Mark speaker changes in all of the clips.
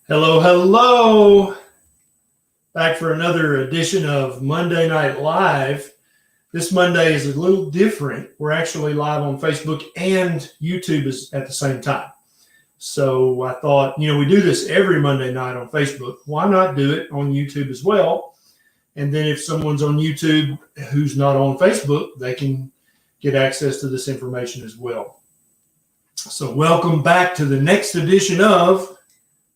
Speaker 1: Hello, hello. Back for another edition of Monday Night Live. This Monday is a little different. We're actually live on Facebook and YouTube at the same time. So I thought, we do this every Monday night on Facebook. Why not do it on YouTube as well? And then if someone's on YouTube who's not on Facebook, they can get access to this information as well. So welcome back to the next edition of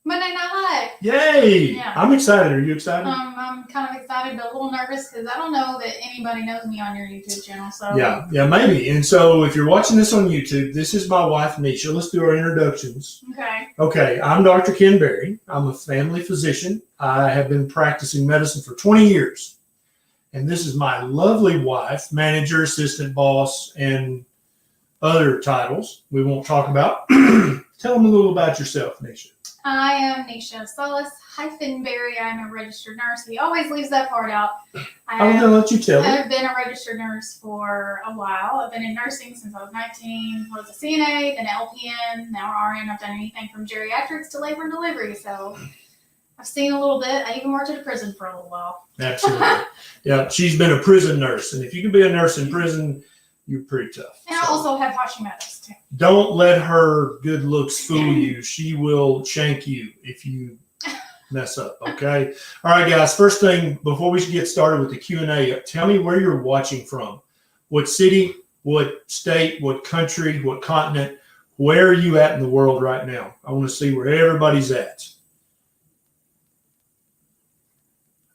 Speaker 2: Monday Night Live.
Speaker 1: Yay!
Speaker 2: Yeah.
Speaker 1: I'm excited. Are you excited?
Speaker 2: I'm kind of excited, but a little nervous because I don't know that anybody knows me on your YouTube channel. So
Speaker 1: Yeah, maybe. And so if you're watching this on YouTube, this is my wife, Neisha. Let's do our introductions. Okay, I'm Dr. Ken Berry. I'm a family physician. I have been practicing medicine for 20 years. And this is my lovely wife, manager, assistant, boss, and other titles we won't talk about. Tell them a little about yourself, Neisha.
Speaker 2: I am Neisha Solace-Berry. I'm a registered nurse. He always leaves that part out.
Speaker 1: I'm going to let you tell me.
Speaker 2: I've been a registered nurse for a while. I've been in nursing since I was 19. I was a CNA, then LPN, now RN. I've done anything from geriatrics to labor and delivery. So I've seen a little bit. I even worked at a prison for a little while.
Speaker 1: Absolutely. Yeah, she's been a prison nurse. And if you can be a nurse in prison, you're pretty tough.
Speaker 2: And I also have Hashimoto's too.
Speaker 1: Don't let her good looks fool you. She will shank you if you mess up, okay? All right, guys, first thing, before we get started with the Q&A, tell me where you're watching from. What city, what state, what country, what continent, where are you at in the world right now? I want to see where everybody's at.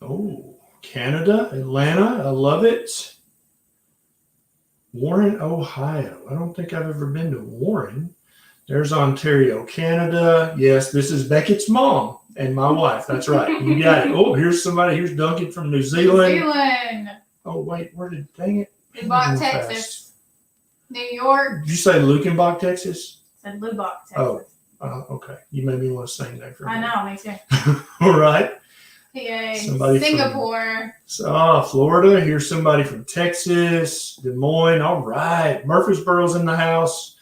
Speaker 1: Oh, Canada, Atlanta, I love it. Warren, Ohio. I don't think I've ever been to Warren. There's Ontario, Canada. Yes, this is Beckett's mom and my wife. That's right. You got it. Oh, here's somebody. Here's Duncan from New Zealand.
Speaker 2: New Zealand.
Speaker 1: Oh, wait. Dang it.
Speaker 2: Lubbock, Texas. New York.
Speaker 1: Did you say Lukenbach, Texas?
Speaker 2: I said Lubbock, Texas.
Speaker 1: Oh, okay. You made me want to sing that for a minute.
Speaker 2: I know, me too.
Speaker 1: All right.
Speaker 2: PA,
Speaker 1: Somebody
Speaker 2: Singapore.
Speaker 1: Florida. Here's somebody from Texas, Des Moines. All right. Murfreesboro's in the house.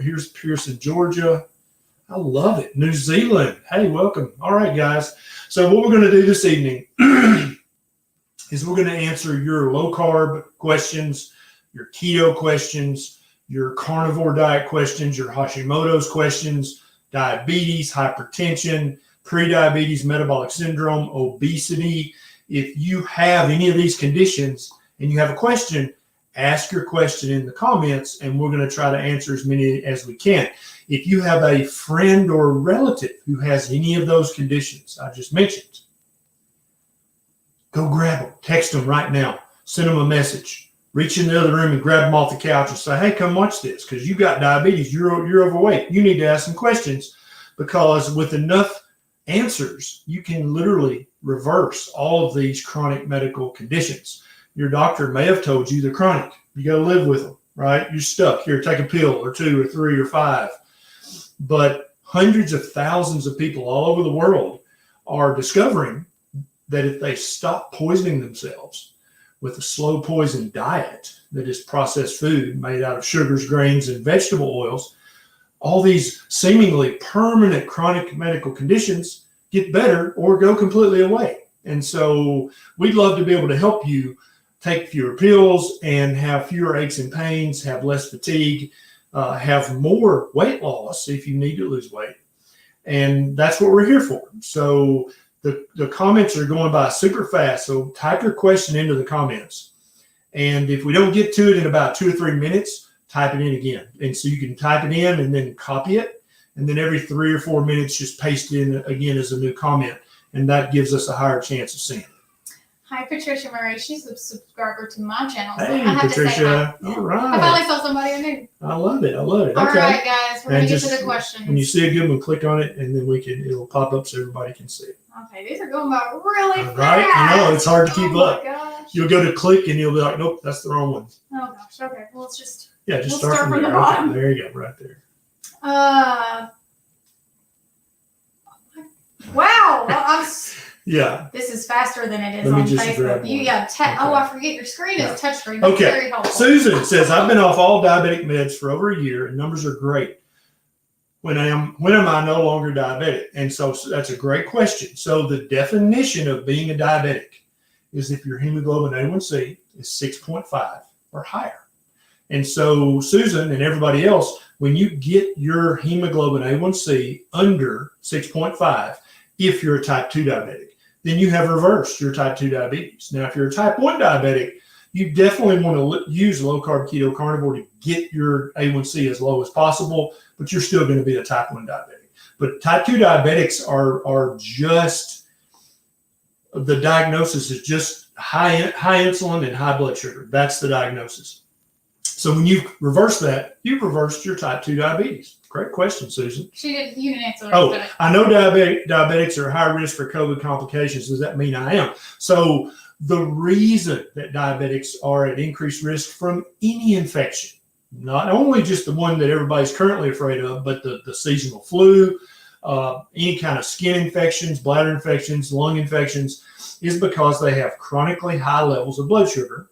Speaker 1: Here's Pearson, Georgia. I love it. New Zealand. Hey, welcome. All right, guys. So what we're going to do this evening is we're going to answer your low-carb questions, your keto questions, your carnivore diet questions, your Hashimoto's questions, diabetes, hypertension, prediabetes, metabolic syndrome, obesity. If you have any of these conditions and you have a question, ask your question in the comments and we're going to try to answer as many as we can. If you have a friend or relative who has any of those conditions I just mentioned, go grab them, text them right now, send them a message, reach in the other room and grab them off the couch and say, hey, come watch this because you got diabetes, you're overweight. You need to ask some questions because with enough answers, you can literally reverse all of these chronic medical conditions. Your doctor may have told you they're chronic. You got to live with them, right? You're stuck. Here, take a pill or 2 or 3 or 5. But hundreds of thousands of people all over the world are discovering that if they stop poisoning themselves with a slow poison diet that is processed food made out of sugars, grains, and vegetable oils, all these seemingly permanent chronic medical conditions get better or go completely away. And so we'd love to be able to help you take fewer pills and have fewer aches and pains, have less fatigue, have more weight loss if you need to lose weight. And that's what we're here for. So the comments are going by super fast. So type your question into the comments. And if we don't get to it in about 2 or 3 minutes, type it in again. And so you can type it in and then copy it. And then every 3 or 4 minutes, just paste it in again as a new comment. And that gives us a higher chance of seeing it.
Speaker 2: Hi, Patricia Murray. She's a subscriber to my channel. So
Speaker 1: Hey,
Speaker 2: I have
Speaker 1: Patricia.
Speaker 2: To say hi.
Speaker 1: All right.
Speaker 2: I finally saw somebody I knew.
Speaker 1: I love it.
Speaker 2: All
Speaker 1: okay.
Speaker 2: right, guys. We're going to get to the questions.
Speaker 1: When you see a good one, click on it, and then it'll pop up so everybody can see it.
Speaker 2: Okay, these are going by really fast.
Speaker 1: Right? I know. It's hard to keep up.
Speaker 2: Oh, my gosh.
Speaker 1: You'll go to click, and you'll be like, nope, that's the wrong one.
Speaker 2: Oh, gosh. Okay. Well, let's just...
Speaker 1: Yeah, just
Speaker 2: We'll
Speaker 1: start from
Speaker 2: the
Speaker 1: there.
Speaker 2: bottom.
Speaker 1: Okay, there you go, right there.
Speaker 2: Wow. Well,
Speaker 1: Yeah.
Speaker 2: This is faster than it is
Speaker 1: Let me
Speaker 2: on
Speaker 1: just grab
Speaker 2: Facebook.
Speaker 1: one.
Speaker 2: Oh, I forget your screen is touchscreen.
Speaker 1: Okay.
Speaker 2: That's very helpful.
Speaker 1: Susan says, I've been off all diabetic meds for over a year, and numbers are great. When am I no longer diabetic? And so that's a great question. So the definition of being a diabetic is if your hemoglobin A1C is 6.5 or higher. And so Susan and everybody else, when you get your hemoglobin A1C under 6.5, if you're a type 2 diabetic, then you have reversed your type 2 diabetes. Now, if you're a type 1 diabetic, you definitely want to use low-carb keto carnivore to get your A1C as low as possible, but you're still going to be a type 1 diabetic. But type 2 diabetics are just, the diagnosis is just high insulin and high blood sugar. That's the diagnosis. So when you reverse that, you've reversed your type 2 diabetes. Great question, Susan.
Speaker 2: You didn't answer.
Speaker 1: Oh, I know diabetics are high risk for COVID complications. Does that mean I am? So the reason that diabetics are at increased risk from any infection, not only just the one that everybody's currently afraid of, but the seasonal flu, any kind of skin infections, bladder infections, lung infections, is because they have chronically high levels of blood sugar.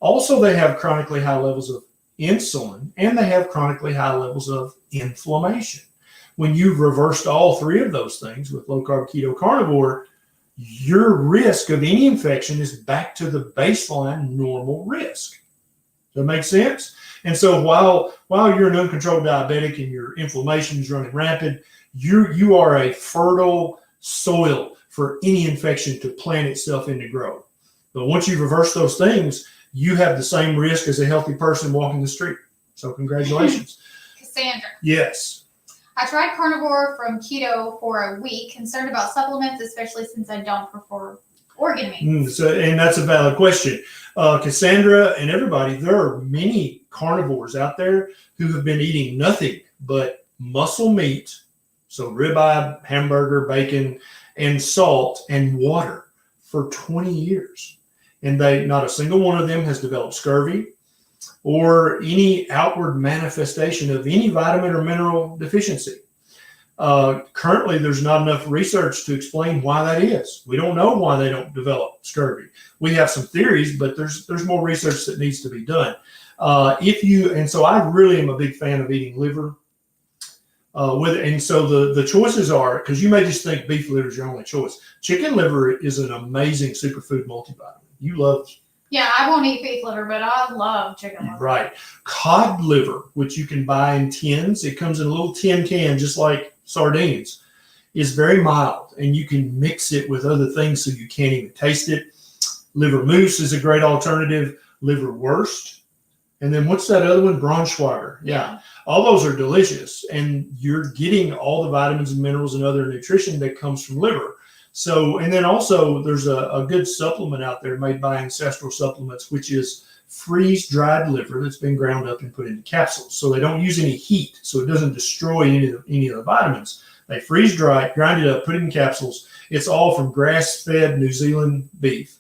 Speaker 1: Also, they have chronically high levels of insulin, and they have chronically high levels of inflammation. When you've reversed all three of those things with low-carb keto carnivore, your risk of any infection is back to the baseline normal risk. Does that make sense? And so while you're an uncontrolled diabetic and your inflammation is running rampant, you are a fertile soil for any infection to plant itself into growth. But once you reverse those things, you have the same risk as a healthy person walking the street. So congratulations.
Speaker 2: Cassandra.
Speaker 1: Yes.
Speaker 2: I tried carnivore from keto for a week, concerned about supplements, especially since I don't prefer organ meat.
Speaker 1: And that's a valid question. Cassandra and everybody, there are many carnivores out there who have been eating nothing but muscle meat, so ribeye, hamburger, bacon, and salt and water for 20 years. And not a single one of them has developed scurvy or any outward manifestation of any vitamin or mineral deficiency. Currently, there's not enough research to explain why that is. We don't know why they don't develop scurvy. We have some theories, but there's more research that needs to be done. And so I really am a big fan of eating liver. And so the choices are, because you may just think beef liver is your only choice. Chicken liver is an amazing superfood multivitamin. You love.
Speaker 2: Yeah, I won't eat beef liver, but I love chicken liver.
Speaker 1: Right. Cod liver, which you can buy in tins. It comes in a little tin can, just like sardines, is very mild, and you can mix it with other things so you can't even taste it. Liver mousse is a great alternative. Liverwurst. And then what's that other one? Braunschweiger. Yeah. All those are delicious, and you're getting all the vitamins and minerals and other nutrition that comes from liver. So, and then also there's a good supplement out there made by Ancestral Supplements, which is freeze-dried liver that's been ground up and put into capsules. So they don't use any heat, so it doesn't destroy any of the vitamins. They freeze-dry it, grind it up, put it in capsules. It's all from grass-fed New Zealand beef.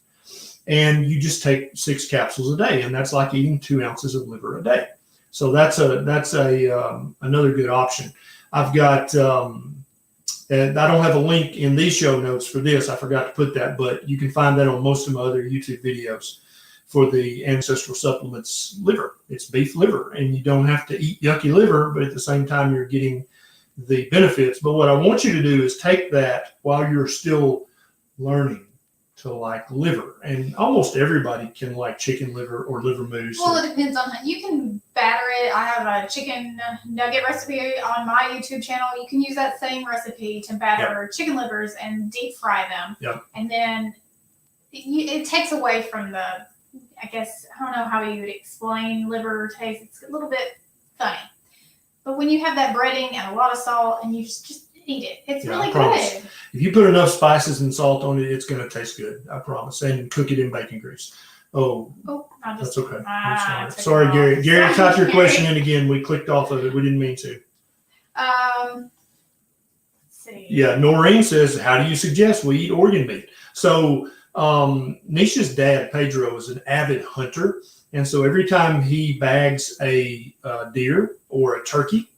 Speaker 1: And you just take 6 capsules a day, and that's like eating 2 ounces of liver a day. So that's another good option. I've got, and I don't have a link in these show notes for this. I forgot to put that, but you can find that on most of my other YouTube videos for the Ancestral Supplements liver. It's beef liver, and you don't have to eat yucky liver, but at the same time, you're getting the benefits. But what I want you to do is take that while you're still learning to like liver, and almost everybody can like chicken liver or liver mousse.
Speaker 2: Well, it depends on, you can batter it. I have a chicken nugget recipe on my YouTube channel. You can use that same recipe to batter chicken livers and deep fry them.
Speaker 1: Yep.
Speaker 2: And then it takes away from the, I guess, I don't know how you would explain liver taste. It's a little bit funny. But when you have that breading and a lot of salt and you just eat it, it's really good.
Speaker 1: If you put enough spices and salt on it, it's going to taste good. I promise. And cook it in bacon grease. That's okay. Sorry, Gary. Gary, type your question in again. We clicked off of it. We didn't mean to.
Speaker 2: Let's see.
Speaker 1: Yeah, Noreen says, how do you suggest we eat organ meat? So Neisha's dad, Pedro, is an avid hunter. And so every time he bags a deer or a turkey,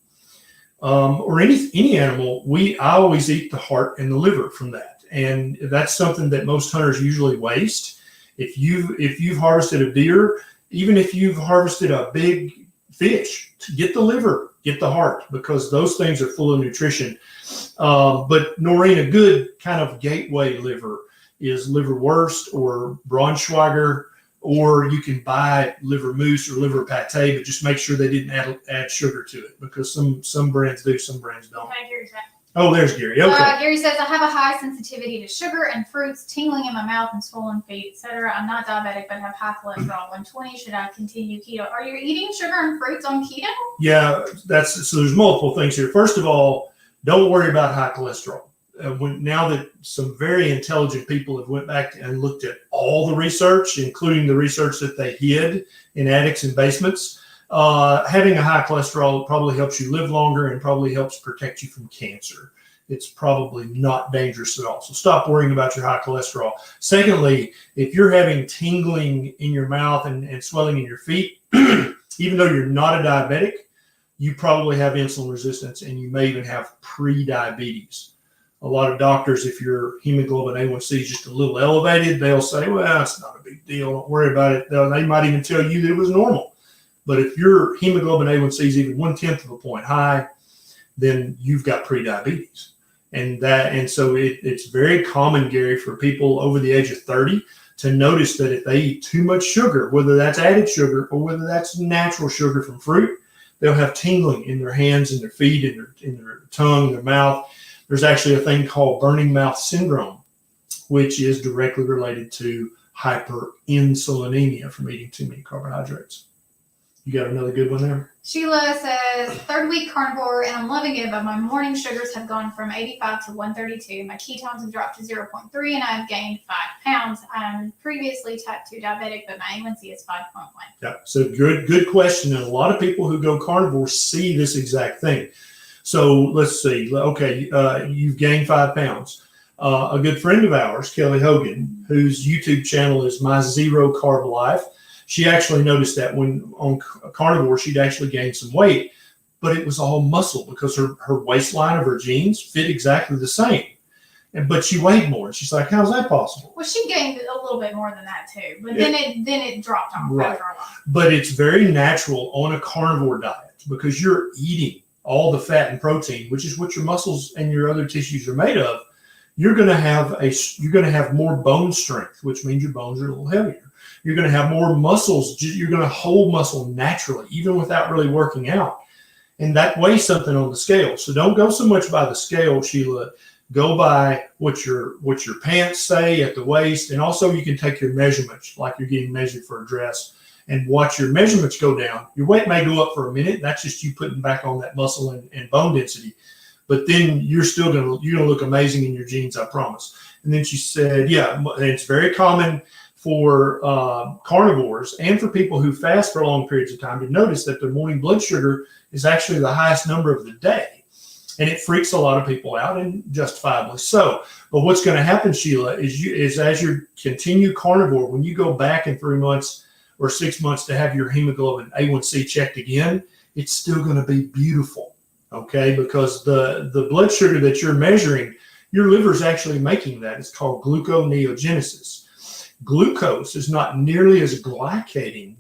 Speaker 1: or any animal, I always eat the heart and the liver from that, and that's something that most hunters usually waste. If you've harvested a deer, even if you've harvested a big fish, to get the liver get the heart, because those things are full of nutrition. But Noreen, a good kind of gateway liver is liverwurst or Braunschweiger, or you can buy liver mousse or liver pate, but just make sure they didn't add sugar to it, because some brands do, some brands don't.
Speaker 2: Okay, Gary's back.
Speaker 1: Oh, there's Gary. Okay.
Speaker 2: Gary says, I have a high sensitivity to sugar and fruits, tingling in my mouth and swollen feet, etc. I'm not diabetic, but have high cholesterol. 120. Should I continue keto? Are you eating sugar and fruits on keto?
Speaker 1: Yeah, so there's multiple things here. First of all, don't worry about high cholesterol. Now that some very intelligent people have went back and looked at all the research, including the research that they hid in attics and basements, having a high cholesterol probably helps you live longer and probably helps protect you from cancer. It's probably not dangerous at all. So stop worrying about your high cholesterol. Secondly, if you're having tingling in your mouth and swelling in your feet, even though you're not a diabetic, you probably have insulin resistance, and you may even have pre-diabetes. A lot of doctors, if your hemoglobin A1C is just a little elevated, they'll say, well, it's not a big deal. Don't worry about it. They might even tell you that it was normal. But if your hemoglobin A1C is even 1/10 of a point high, then you've got pre-diabetes. And so it's very common, Gary, for people over the age of 30 to notice that if they eat too much sugar, whether that's added sugar or whether that's natural sugar from fruit, they'll have tingling in their hands, in their feet, in their tongue, in their mouth. There's actually a thing called burning mouth syndrome, which is directly related to hyperinsulinemia from eating too many carbohydrates. You got another good one there?
Speaker 2: Sheila says, third week carnivore, and I'm loving it, but my morning sugars have gone from 85 to 132. My ketones have dropped to 0.3, and I've gained 5 pounds. I'm previously type 2 diabetic, but my A1C is 5.1.
Speaker 1: Yeah, so good question. And a lot of people who go carnivore see this exact thing. So let's see. Okay, you've gained 5 pounds. A good friend of ours, Kelly Hogan, whose YouTube channel is My Zero Carb Life, she actually noticed that when on carnivore, she'd actually gained some weight, but it was all muscle because her waistline of her jeans fit exactly the same. But she weighed more. She's like, how's that possible?
Speaker 2: Well, she gained a little bit more than that too, but
Speaker 1: Yeah.
Speaker 2: then it dropped off
Speaker 1: Right.
Speaker 2: after a while.
Speaker 1: But it's very natural on a carnivore diet because you're eating all the fat and protein, which is what your muscles and your other tissues are made of. You're going to have more bone strength, which means your bones are a little heavier. You're going to have more muscles. You're going to hold muscle naturally, even without really working out. And that weighs something on the scale. So don't go so much by the scale, Sheila. Go by what your pants say at the waist. And also you can take your measurements, like you're getting measured for a dress, and watch your measurements go down. Your weight may go up for a minute. That's just you putting back on that muscle and bone density. But then you're going to look amazing in your jeans, I promise. And then she said, yeah, it's very common for carnivores and for people who fast for long periods of time to notice that their morning blood sugar is actually the highest number of the day. And it freaks a lot of people out, and justifiably so. But what's going to happen, Sheila, is as you continue carnivore, when you go back in 3 months or 6 months to have your hemoglobin A1C checked again, it's still going to be beautiful, okay? Because the blood sugar that you're measuring, your liver's actually making that. It's called gluconeogenesis. Glucose is not nearly as glycating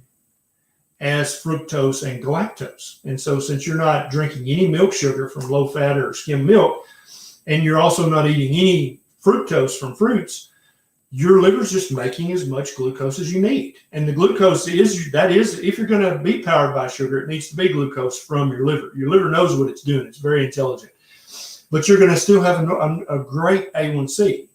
Speaker 1: as fructose and galactose. And so since you're not drinking any milk sugar from low-fat or skim milk, and you're also not eating any fructose from fruits, your liver's just making as much glucose as you need. And the glucose is, if you're going to be powered by sugar, it needs to be glucose from your liver. Your liver knows what it's doing. It's very intelligent. But you're going to still have a great A1C.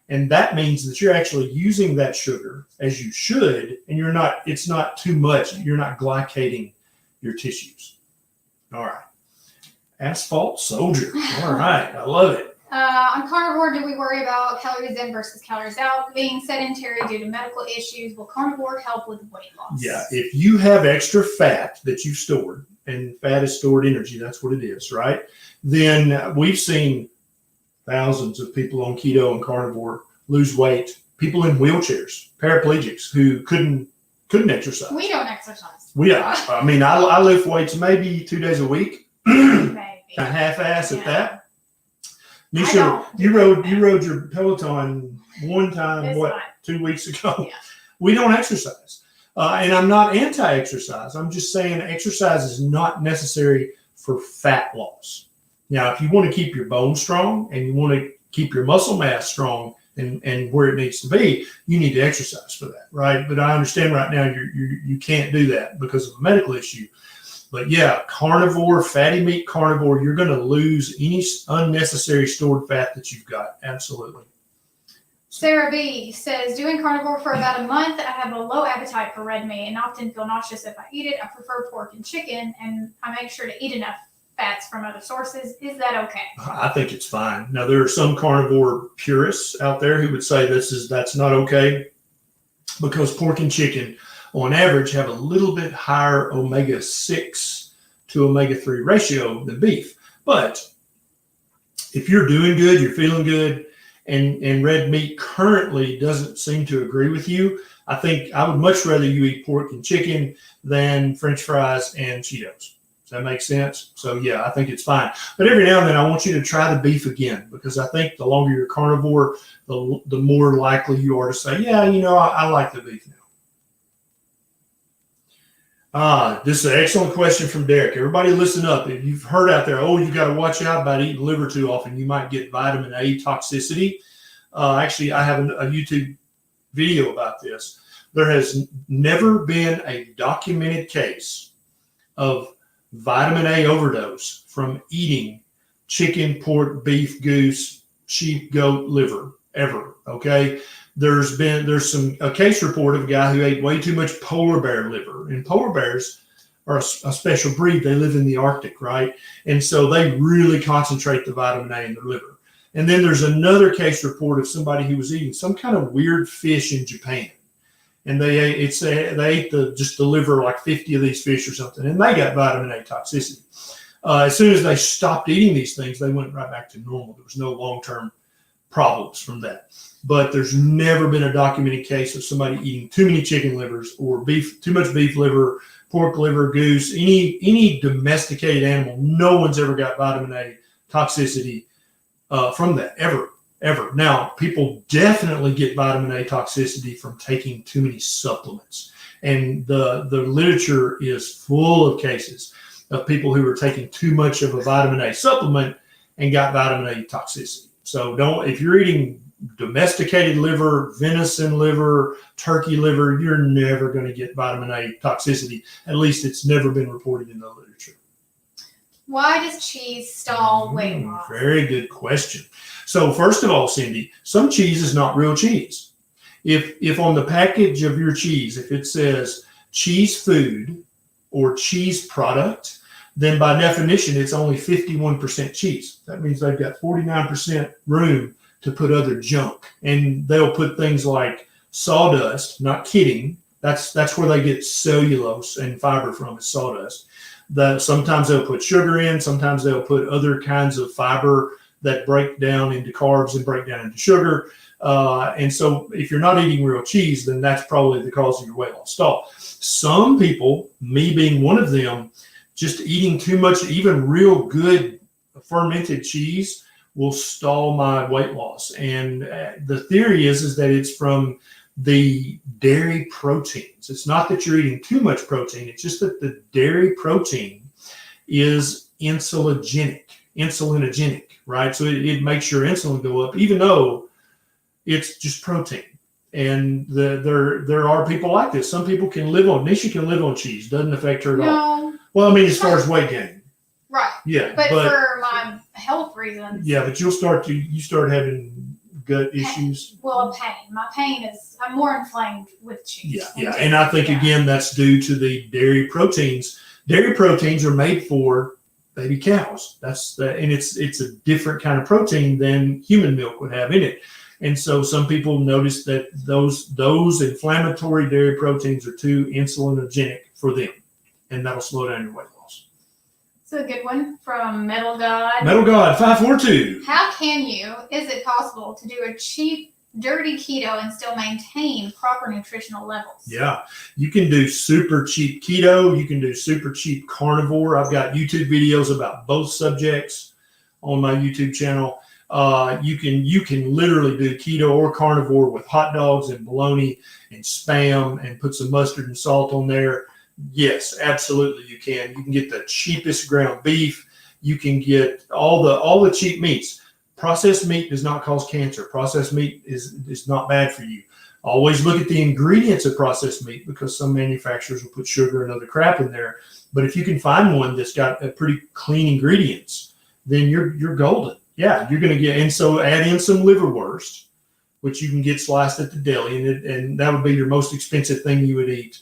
Speaker 1: And that means that you're actually using that sugar as you should, and it's not too much. You're not glycating your tissues. All right. Asphalt soldier. All right. I love it.
Speaker 2: On carnivore, do we worry about calories in versus calories out? Being sedentary due to medical issues, will carnivore help with weight loss?
Speaker 1: Yeah. If you have extra fat that you've stored, and fat is stored energy, that's what it is, right? Then we've seen thousands of people on keto and carnivore lose weight, people in wheelchairs, paraplegics who couldn't exercise.
Speaker 2: We don't exercise.
Speaker 1: I lift weights maybe 2 days a week,
Speaker 2: Maybe.
Speaker 1: a half-ass at that.
Speaker 2: I
Speaker 1: Nisha,
Speaker 2: don't
Speaker 1: you
Speaker 2: do
Speaker 1: rode your Peloton one time,
Speaker 2: It's fine.
Speaker 1: 2 weeks ago?
Speaker 2: Yeah.
Speaker 1: We don't exercise. And I'm not anti-exercise. I'm just saying exercise is not necessary for fat loss. Now, if you want to keep your bones strong and you want to keep your muscle mass strong and where it needs to be, you need to exercise for that, right? But I understand right now you can't do that because of a medical issue. But yeah, carnivore, fatty meat carnivore, you're going to lose any unnecessary stored fat that you've got. Absolutely.
Speaker 2: Sarah B says, doing carnivore for about a month, I have a low appetite for red meat and often feel nauseous if I eat it. I prefer pork and chicken, and I make sure to eat enough fats from other sources. Is that okay?
Speaker 1: I think it's fine. Now, there are some carnivore purists out there who would say that's not okay, because pork and chicken, on average, have a little bit higher omega-6 to omega-3 ratio than beef. But if you're doing good, you're feeling good, and red meat currently doesn't seem to agree with you, I think I would much rather you eat pork and chicken than French fries and Cheetos. Does that make sense? So yeah, I think it's fine. But every now and then I want you to try the beef again, because I think the longer you're carnivore, the more likely you are to say, yeah, I like the beef now. This is an excellent question from Derek. Everybody listen up. If you've heard out there, you got to watch out about eating liver too often. You might get vitamin A toxicity. Actually, I have a YouTube video about this. There has never been a documented case of vitamin A overdose from eating chicken, pork, beef, goose, sheep, goat, liver, ever. Okay. There's a case report of a guy who ate way too much polar bear liver, and polar bears are a special breed. They live in the Arctic, right? And so they really concentrate the vitamin A in their liver. And then there's another case report of somebody who was eating some kind of weird fish in Japan, and they ate the liver, like 50 of these fish or something, and they got vitamin A toxicity. As soon as they stopped eating these things, they went right back to normal. There was no long-term problems from that. But there's never been a documented case of somebody eating too many chicken livers or too much beef liver, pork liver, goose, any domesticated animal. No one's ever got vitamin A toxicity from that, ever. Now, people definitely get vitamin A toxicity from taking too many supplements. And the literature is full of cases of people who are taking too much of a vitamin A supplement and got vitamin A toxicity. So if you're eating domesticated liver, venison liver, turkey liver, you're never going to get vitamin A toxicity. At least it's never been reported in the literature.
Speaker 2: Why does cheese stall weight loss?
Speaker 1: Very good question. So first of all, Cindy, some cheese is not real cheese. If on the package of your cheese, if it says cheese food or cheese product, then by definition, it's only 51% cheese. That means they've got 49% room to put other junk. And they'll put things like sawdust, not kidding. That's where they get cellulose and fiber from, is sawdust. Sometimes they'll put sugar in, sometimes they'll put other kinds of fiber that break down into carbs and break down into sugar. And so if you're not eating real cheese, then that's probably the cause of your weight loss stall. Some people, me being one of them, just eating too much, even real good fermented cheese, will stall my weight loss. And the theory is that it's from the dairy proteins. It's not that you're eating too much protein. It's just that the dairy protein is insulinogenic, right? So it makes your insulin go up, even though it's just protein. And there are people like this. Some people can live on, Neisha can live on cheese. Doesn't affect her at all. Well, I mean, as far as weight gain.
Speaker 2: Right.
Speaker 1: Yeah.
Speaker 2: But for my health reasons.
Speaker 1: Yeah, but you start having gut issues.
Speaker 2: Well, pain. My pain is, I'm more inflamed with cheese.
Speaker 1: Yeah. And I think, again, that's due to the dairy proteins. Dairy proteins are made for baby cows. And it's a different kind of protein than human milk would have in it. And so some people notice that those inflammatory dairy proteins are too insulinogenic for them, and that'll slow down your weight loss.
Speaker 2: It's a good one from Metal God.
Speaker 1: Metal God 542.
Speaker 2: How is it possible to do a cheap, dirty keto and still maintain proper nutritional levels? Yeah,
Speaker 1: you can do super cheap keto. You can do super cheap carnivore. I've got YouTube videos about both subjects on my YouTube channel. You can literally do keto or carnivore with hot dogs and bologna and Spam and put some mustard and salt on there. Yes, absolutely you can. You can get the cheapest ground beef. You can get all the cheap meats. Processed meat does not cause cancer. Processed meat is not bad for you. Always look at the ingredients of processed meat, because some manufacturers will put sugar and other crap in there. But if you can find one that's got a pretty clean ingredients, then you're golden. Yeah, you're going to get, and so add in some liverwurst, which you can get sliced at the deli, and that would be your most expensive thing you would eat.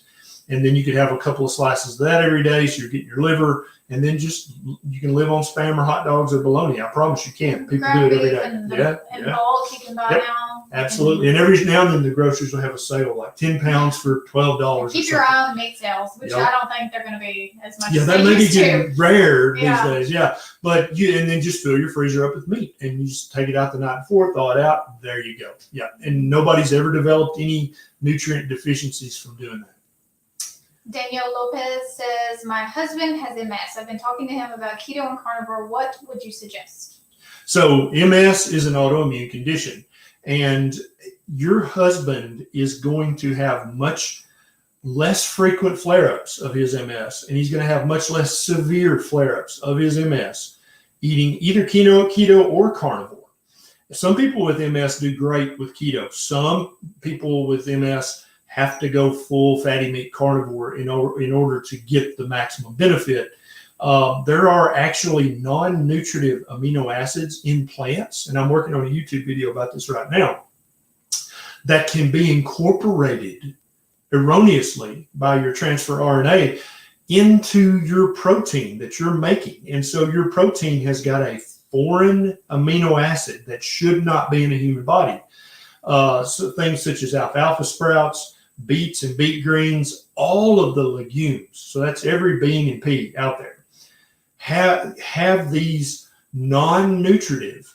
Speaker 1: And then you could have a couple of slices of that every day, so you're getting your liver, and then just you can live on Spam or hot dogs or bologna. I promise you can. People do it every day.
Speaker 2: And bulk you can buy now.
Speaker 1: Absolutely. And every now and then the groceries will have a sale, like 10 pounds for $12.
Speaker 2: Keep your eye on the meat sales, which I don't think they're going to be as much.
Speaker 1: Yeah,
Speaker 2: as
Speaker 1: that may be getting rare these
Speaker 2: Yeah.
Speaker 1: days. Yeah, but and then just fill your freezer up with meat, and you just take it out the night before, thaw it out. There you go. Yeah, and nobody's ever developed any nutrient deficiencies from doing that.
Speaker 2: Danielle Lopez says, my husband has MS. I've been talking to him about keto and carnivore. What would you suggest?
Speaker 1: So MS is an autoimmune condition, and your husband is going to have much less frequent flare-ups of his MS, and he's going to have much less severe flare-ups of his MS eating either keto or carnivore. Some people with MS do great with keto. Some people with MS have to go full fatty meat carnivore in order to get the maximum benefit. There are actually non-nutritive amino acids in plants, and I'm working on a YouTube video about this right now, that can be incorporated erroneously by your transfer RNA into your protein that you're making. And so your protein has got a foreign amino acid that should not be in a human body. So things such as alfalfa sprouts, beets and beet greens, all of the legumes, so that's every bean and pea out there, have these non-nutritive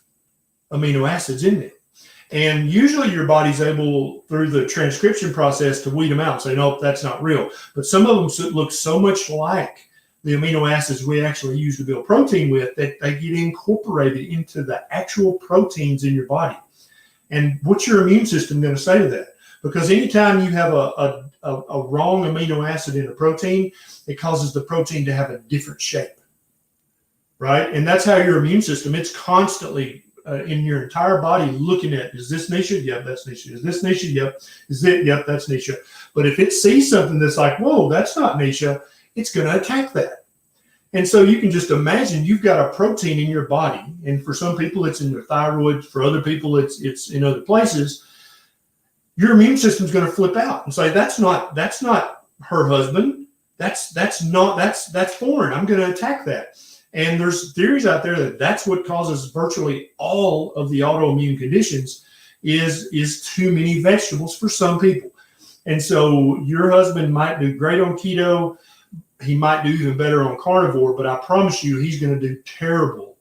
Speaker 1: amino acids in them. And usually your body's able, through the transcription process, to weed them out and say, nope, that's not real. But some of them look so much like the amino acids we actually use to build protein with that they get incorporated into the actual proteins in your body. And what's your immune system going to say to that? Because anytime you have a wrong amino acid in a protein, it causes the protein to have a different shape, right? And that's how your immune system, it's constantly in your entire body looking at, is this Neisha? Yep, that's Neisha. Is this Neisha? Yep. Is it? Yep, that's Neisha. But if it sees something that's like, whoa, that's not Neisha, it's going to attack that. And so you can just imagine you've got a protein in your body, and for some people it's in their thyroid, for other people it's in other places. Your immune system's going to flip out and say, that's not her husband. That's foreign. I'm going to attack that. And there's theories out there that that's what causes virtually all of the autoimmune conditions is too many vegetables for some people. And so your husband might do great on keto. He might do even better on carnivore, but I promise you he's going to do terrible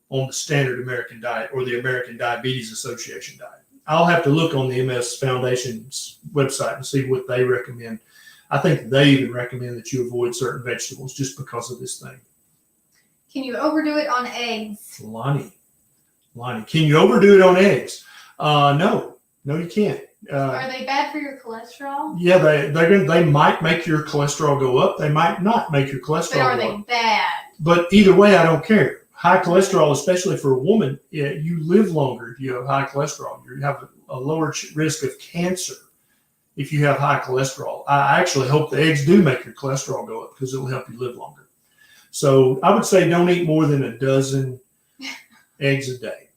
Speaker 1: on the standard American diet or the American Diabetes Association diet. I'll have to look on the MS Foundation's website and see what they recommend. I think they even recommend that you avoid certain vegetables just because of this thing.
Speaker 2: Can you overdo it on eggs?
Speaker 1: Lonnie, can you overdo it on eggs? No, you can't.
Speaker 2: Are they bad for your cholesterol?
Speaker 1: Yeah, they might make your cholesterol go up. They might not make your cholesterol go up.
Speaker 2: But are they bad?
Speaker 1: But either way, I don't care. High cholesterol, especially for a woman, you live longer if you have high cholesterol. You have a lower risk of cancer if you have high cholesterol. I actually hope the eggs do make your cholesterol go up because it will help you live longer. So I would say don't eat more than a dozen eggs a day.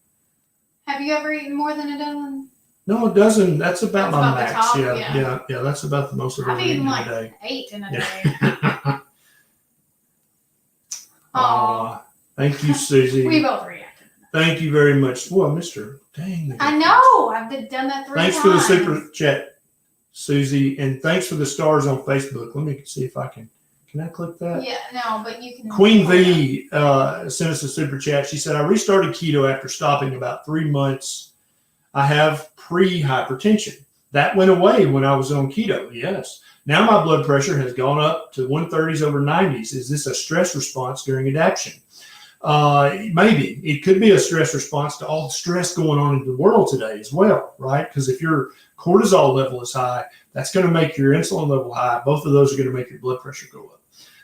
Speaker 2: Have you ever eaten more than a dozen?
Speaker 1: No, a dozen. That's about my max.
Speaker 2: Top,
Speaker 1: yeah. That's about the most I've ever eaten
Speaker 2: like
Speaker 1: in a day.
Speaker 2: 8 in a day.
Speaker 1: Aw. Thank you, Susie.
Speaker 2: We both reacted.
Speaker 1: Thank you very much. Well, Mr. Dang.
Speaker 2: I know. I've done that 3 times.
Speaker 1: Thanks for the super chat, Susie, and thanks for the stars on Facebook. Let me see if I can. Can I click that?
Speaker 2: Yeah, no, but you can.
Speaker 1: Queen V sent us a super chat. She said, I restarted keto after stopping about 3 months. I have pre-hypertension. That went away when I was on keto. Yes. Now my blood pressure has gone up to 130s over 90s. Is this a stress response during adaptation? Maybe it could be a stress response to all the stress going on in the world today as well, right? Because if your cortisol level is high, that's going to make your insulin level high. Both of those are going to make your blood pressure go up.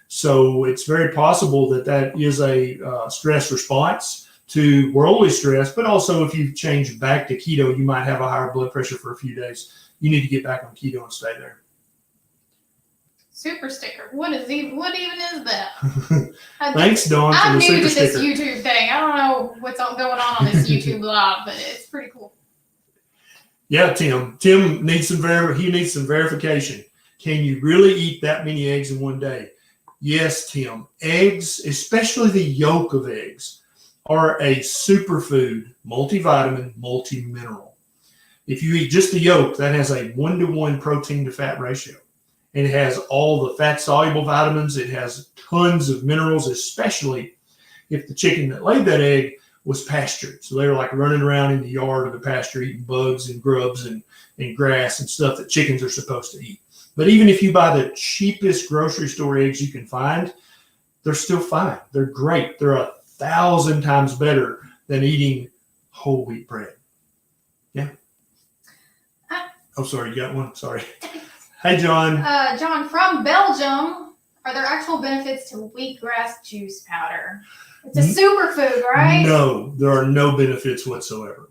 Speaker 1: So it's very possible that that is a stress response to worldly stress, but also if you change back to keto, you might have a higher blood pressure for a few days. You need to get back on keto and stay there.
Speaker 2: Super sticker. What even is that?
Speaker 1: Thanks, Dawn, for
Speaker 2: I'm
Speaker 1: the
Speaker 2: new
Speaker 1: super
Speaker 2: to this
Speaker 1: sticker.
Speaker 2: YouTube thing. I don't know what's all going on this YouTube live, but it's pretty cool.
Speaker 1: Yeah, Tim. Tim needs some verification. Can you really eat that many eggs in one day? Yes, Tim. Eggs, especially the yolk of eggs, are a superfood, multivitamin, multi-mineral. If you eat just the yolk, that has a 1-to-1 protein to fat ratio. And it has all the fat-soluble vitamins. It has tons of minerals, especially if the chicken that laid that egg was pastured. So they were like running around in the yard or the pasture eating bugs and grubs and grass and stuff that chickens are supposed to eat. But even if you buy the cheapest grocery store eggs you can find, they're still fine. They're great. They're 1,000 times better than eating whole wheat bread. Yeah. Oh, sorry. You got one? Sorry. Hey, John.
Speaker 2: John from Belgium. Are there actual benefits to wheatgrass juice powder? It's a superfood, right?
Speaker 1: No, there are no benefits whatsoever.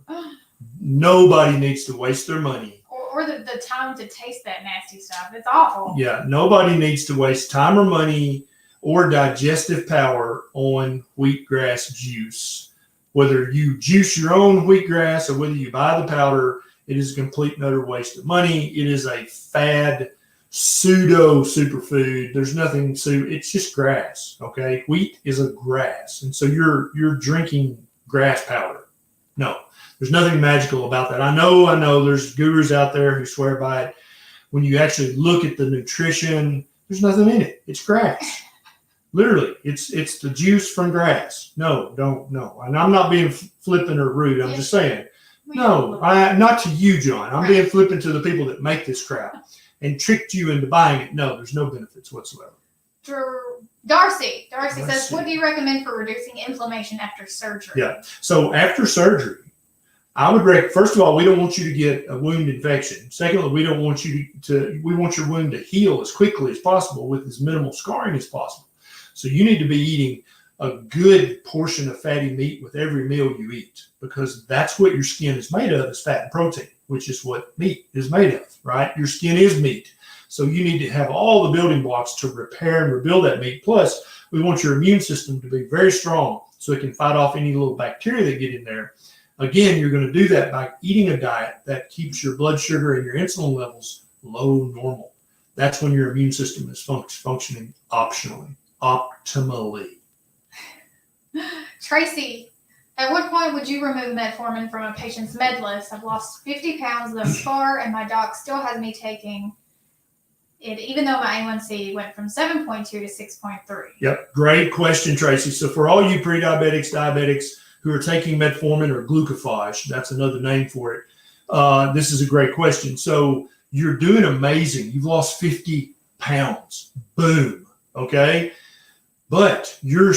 Speaker 1: Nobody needs to waste their money.
Speaker 2: Or the time to taste that nasty stuff. It's awful.
Speaker 1: Yeah, nobody needs to waste time or money or digestive power on wheatgrass juice. Whether you juice your own wheatgrass or whether you buy the powder, it is a complete and utter waste of money. It is a fad pseudo superfood. There's nothing it's just grass. Okay, wheat is a grass, and so you're drinking grass powder. No, there's nothing magical about that. I know. There's gurus out there who swear by it. When you actually look at the nutrition, there's nothing in it. It's grass. Literally, it's the juice from grass. No. And I'm not being flippant or rude. I'm just saying. No, not to you, John. I'm being flippant to the people that make this crap and tricked you into buying it. No, there's no benefits whatsoever.
Speaker 2: Darcy says, what do you recommend for reducing inflammation after surgery?
Speaker 1: Yeah. So after surgery, I would recommend, first of all, we don't want you to get a wound infection. Secondly, we don't want you we want your wound to heal as quickly as possible with as minimal scarring as possible. So you need to be eating a good portion of fatty meat with every meal you eat, because that's what your skin is made of, is fat and protein, which is what meat is made of, right? Your skin is meat. So you need to have all the building blocks to repair and rebuild that meat. Plus, we want your immune system to be very strong so it can fight off any little bacteria that get in there. Again, you're going to do that by eating a diet that keeps your blood sugar and your insulin levels low normal. That's when your immune system is functioning optimally.
Speaker 2: Tracy, at what point would you remove metformin from a patient's med list? I've lost 50 pounds thus far, and my doc still has me taking it, even though my A1C went from 7.2 to 6.3.
Speaker 1: Yep, great question, Tracy. So for all you pre-diabetics, diabetics who are taking metformin or glucophage, that's another name for it, this is a great question. So you're doing amazing. You've lost 50 pounds. Boom. Okay. But you're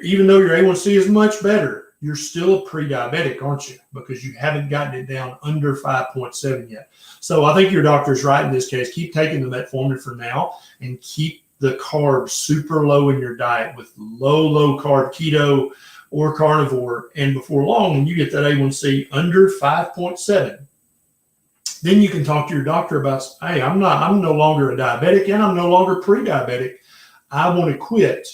Speaker 1: even though your A1C is much better, you're still a pre-diabetic, aren't you? Because you haven't gotten it down under 5.7 yet. So I think your doctor's right in this case. Keep taking the metformin for now and keep the carbs super low in your diet with low carb keto or carnivore. And before long, when you get that A1C under 5.7, then you can talk to your doctor about, hey, I'm no longer a diabetic and I'm no longer pre-diabetic. I want to quit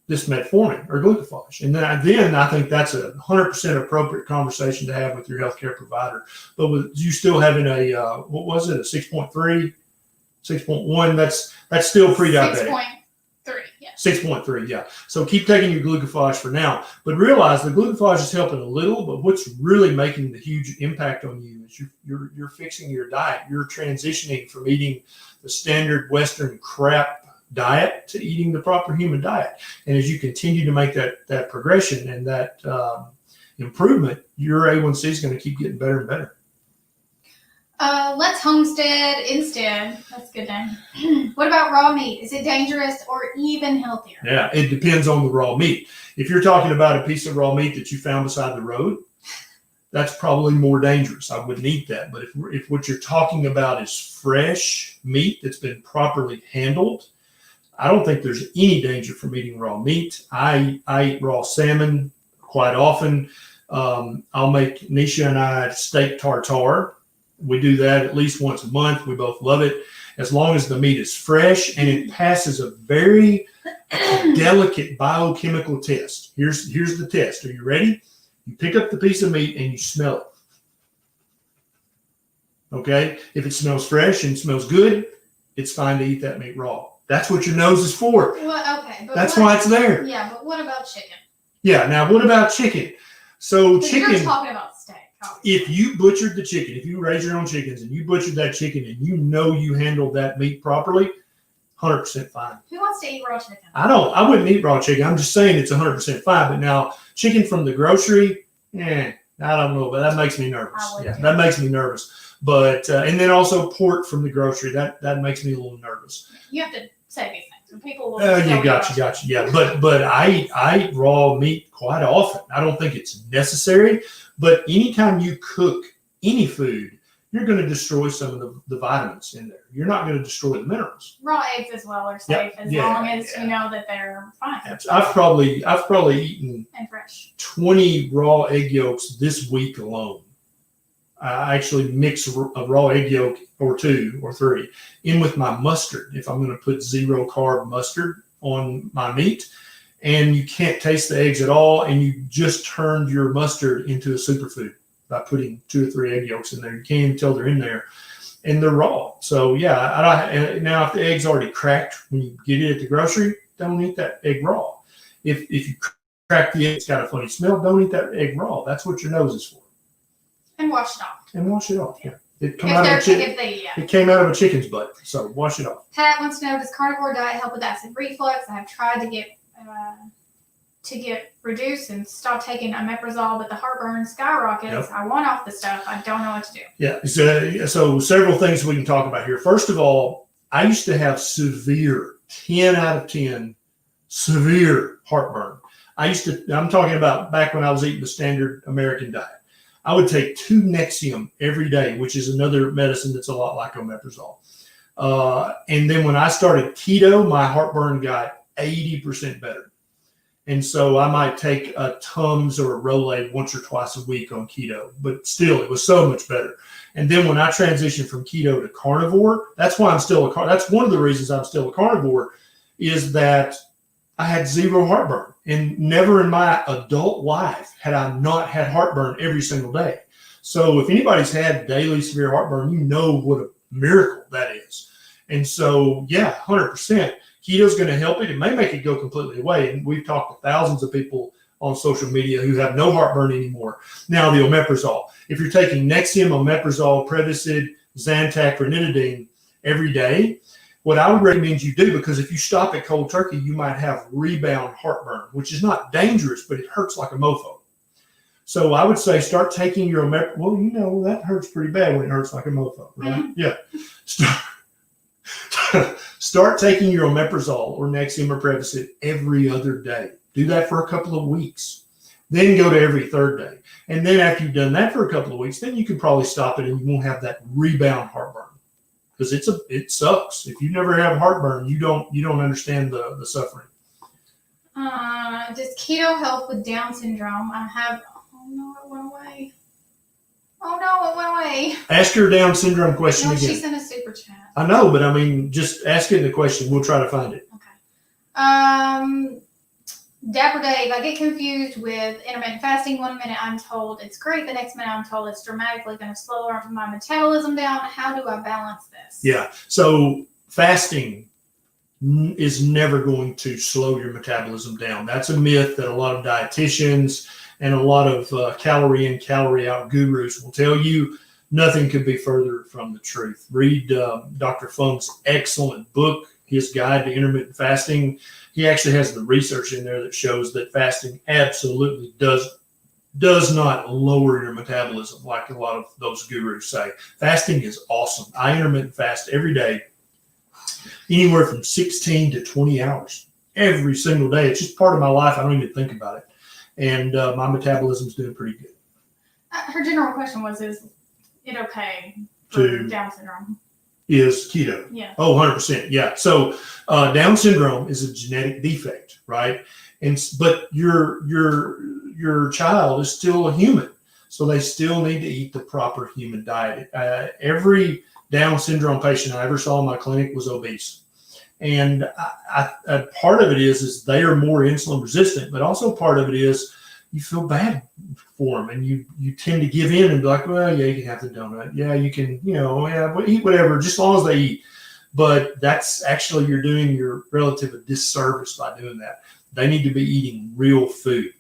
Speaker 1: this metformin or glucophage. And then I think that's a 100% appropriate conversation to have with your healthcare provider. But with you still having a, what was it, a 6.3, 6.1, that's still pre-diabetic.
Speaker 2: 6.3, yeah.
Speaker 1: 6.3, yeah. So keep taking your glucophage for now. But realize the glucophage is helping a little, but what's really making the huge impact on you is you're fixing your diet. You're transitioning from eating the standard Western crap diet to eating the proper human diet. And as you continue to make that progression and that improvement, your A1C is going to keep getting better and better.
Speaker 2: Let's homestead instead. That's a good name. What about raw meat? Is it dangerous or even healthier?
Speaker 1: Yeah, it depends on the raw meat. If you're talking about a piece of raw meat that you found beside the road, that's probably more dangerous. I wouldn't eat that. But if what you're talking about is fresh meat that's been properly handled, I don't think there's any danger from eating raw meat. I eat raw salmon quite often. I'll make Neisha and I steak tartare. We do that at least once a month. We both love it. As long as the meat is fresh and it passes a very delicate biochemical test. Here's the test. Are you ready? You pick up the piece of meat and you smell it. Okay? If it smells fresh and smells good, it's fine to eat that meat raw. That's what your nose is for.
Speaker 2: Well, okay. But
Speaker 1: that's why it's there.
Speaker 2: Yeah, but what about chicken?
Speaker 1: Yeah, now what about chicken? So chicken.
Speaker 2: You're talking about steak. Obviously.
Speaker 1: If you butchered the chicken, if you raise your own chickens and you butchered that chicken and you know you handled that meat properly, 100% fine.
Speaker 2: Who wants to eat raw chicken?
Speaker 1: I wouldn't eat raw chicken. I'm just saying it's 100% fine. But now chicken from the grocery, I don't know, but that makes me nervous. That makes me nervous. But and then also pork from the grocery, that makes me a little nervous.
Speaker 2: You have to say these things. And people will.
Speaker 1: Gotcha. Yeah, but I eat raw meat quite often. I don't think it's necessary. But anytime you cook any food, you're going to destroy some of the vitamins in there. You're not going to destroy the minerals.
Speaker 2: Raw eggs as well are safe as long as you know that they're fine.
Speaker 1: I've probably eaten
Speaker 2: and fresh
Speaker 1: 20 raw egg yolks this week alone. I actually mix a raw egg yolk or 2 or 3 in with my mustard if I'm going to put 0-carb mustard on my meat. And you can't taste the eggs at all, and you just turned your mustard into a superfood by putting 2 or 3 egg yolks in there. You can't even tell they're in there, and they're raw. So yeah, now if the egg's already cracked when you get it at the grocery, don't eat that egg raw. If you crack the egg, it's got a funny smell, don't eat that egg raw. That's what your nose is for.
Speaker 2: And wash it off.
Speaker 1: Yeah. It came out of a chicken's butt, so wash it off.
Speaker 2: Pat wants to know, does carnivore diet help with acid reflux? I have tried to get reduced and stop taking omeprazole, but the heartburn skyrockets. Yep. I want off the stuff. I don't know what to do.
Speaker 1: Yeah. So several things we can talk about here. First of all, I used to have severe 10 out of 10 severe heartburn. I'm talking about back when I was eating the standard American diet. I would take 2 Nexium every day, which is another medicine that's a lot like omeprazole. And then when I started keto, my heartburn got 80% better. And so I might take a Tums or a Rolade once or twice a week on keto, but still it was so much better. And then when I transitioned from keto to carnivore, that's why I'm still that's one of the reasons I'm still a carnivore, is that I had 0 heartburn, and never in my adult life had I not had heartburn every single day. So if anybody's had daily severe heartburn, you know what a miracle that is. And so, yeah, 100%. Keto's going to help it. It may make it go completely away. And we've talked to thousands of people on social media who have no heartburn anymore. Now, the omeprazole. If you're taking Nexium, omeprazole, Prevacid, Zantac, ranitidine every day, what I would recommend you do, because if you stop at cold turkey, you might have rebound heartburn, which is not dangerous, but it hurts like a mofo. So I would say start taking your omeprazole. Well, you know, that hurts pretty bad when it hurts like a mofo, right? Mm-hmm. Yeah. Start taking your omeprazole or Nexium or Prevacid every other day. Do that for a couple of weeks. Then go to every 3rd day. And then after you've done that for a couple of weeks, then you can probably stop it and you won't have that rebound heartburn. Because it sucks. If you never have heartburn, you don't understand the suffering.
Speaker 2: Does keto help with Down syndrome? Oh no, it went away.
Speaker 1: Ask your Down syndrome question again.
Speaker 2: She sent a super chat.
Speaker 1: I know, but I mean, just ask it the question. We'll try to find it.
Speaker 2: Okay. Dapper Dave, I get confused with intermittent fasting. 1 minute I'm told it's great. The next minute I'm told it's dramatically going to slow my metabolism down. How do I balance this?
Speaker 1: Yeah. So fasting is never going to slow your metabolism down. That's a myth that a lot of dietitians and a lot of calorie in, calorie out gurus will tell you. Nothing could be further from the truth. Read Dr. Funk's excellent book, his guide to intermittent fasting. He actually has the research in there that shows that fasting absolutely does does not lower your metabolism like a lot of those gurus say. Fasting is awesome. I intermittent fast every day, anywhere from 16 to 20 hours every single day. It's just part of my life. I don't even think about it. And my metabolism's doing pretty good.
Speaker 2: Her general question was, is it okay for Down syndrome?
Speaker 1: Is keto.
Speaker 2: Yeah.
Speaker 1: Oh, 100%. Yeah. So Down syndrome is a genetic defect, right? But your child is still a human. So they still need to eat the proper human diet. Every Down syndrome patient I ever saw in my clinic was obese. And part of it is they are more insulin resistant, but also part of it is you feel bad for them, and you tend to give in and be like, well, yeah, you can have the donut. Yeah, you can, eat whatever, just as long as they eat. But that's actually, you're doing your relative a disservice by doing that. They need to be eating real food,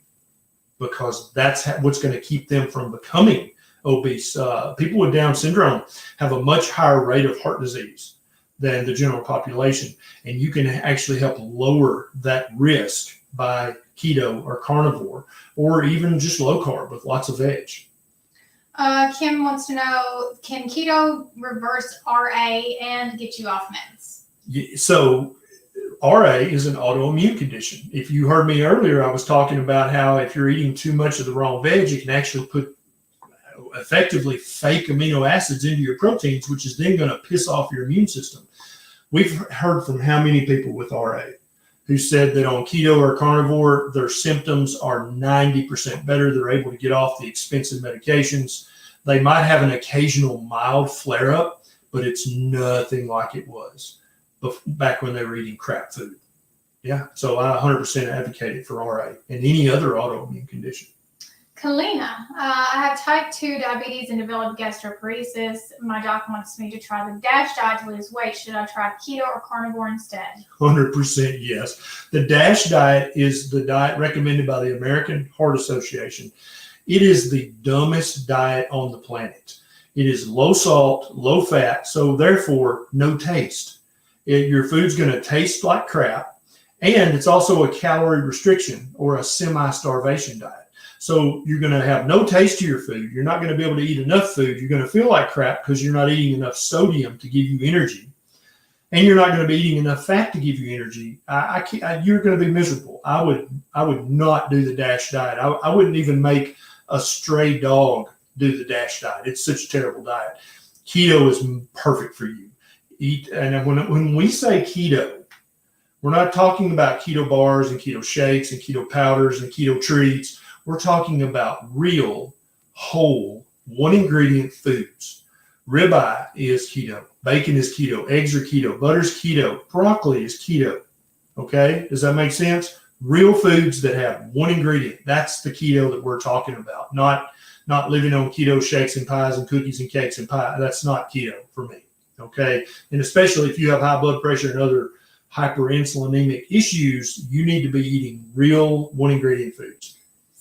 Speaker 1: because that's what's going to keep them from becoming obese. People with Down syndrome have a much higher rate of heart disease than the general population. And you can actually help lower that risk by keto or carnivore, or even just low carb with lots of veg.
Speaker 2: Kim wants to know, can keto reverse RA and get you off meds?
Speaker 1: So RA is an autoimmune condition. If you heard me earlier, I was talking about how if you're eating too much of the wrong veg, you can actually put effectively fake amino acids into your proteins, which is then going to piss off your immune system. We've heard from how many people with RA who said that on keto or carnivore, their symptoms are 90% better. They're able to get off the expensive medications. They might have an occasional mild flare-up, but it's nothing like it was back when they were eating crap food. Yeah, so I 100% advocate it for RA and any other autoimmune condition.
Speaker 2: Kalina, I have type 2 diabetes and developed gastroparesis. My doc wants me to try the DASH diet to lose weight. Should I try keto or carnivore instead?
Speaker 1: 100% yes. The DASH diet is the diet recommended by the American Heart Association. It is the dumbest diet on the planet. It is low salt, low fat, so therefore no taste. Your food's going to taste like crap, and it's also a calorie restriction or a semi-starvation diet. So you're going to have no taste to your food. You're not going to be able to eat enough food. You're going to feel like crap because you're not eating enough sodium to give you energy. And you're not going to be eating enough fat to give you energy. You're going to be miserable. I would not do the DASH diet. I wouldn't even make a stray dog do the DASH diet. It's such a terrible diet. Keto is perfect for you. And when we say keto, we're not talking about keto bars and keto shakes and keto powders and keto treats. We're talking about real, whole, one-ingredient foods. Ribeye is keto. Bacon is keto. Eggs are keto. Butter's keto. Broccoli is keto. Okay? Does that make sense? Real foods that have one ingredient. That's the keto that we're talking about. Not living on keto shakes and pies and cookies and cakes and pie. That's not keto for me. Okay? And especially if you have high blood pressure and other hyperinsulinemic issues, you need to be eating real one-ingredient foods.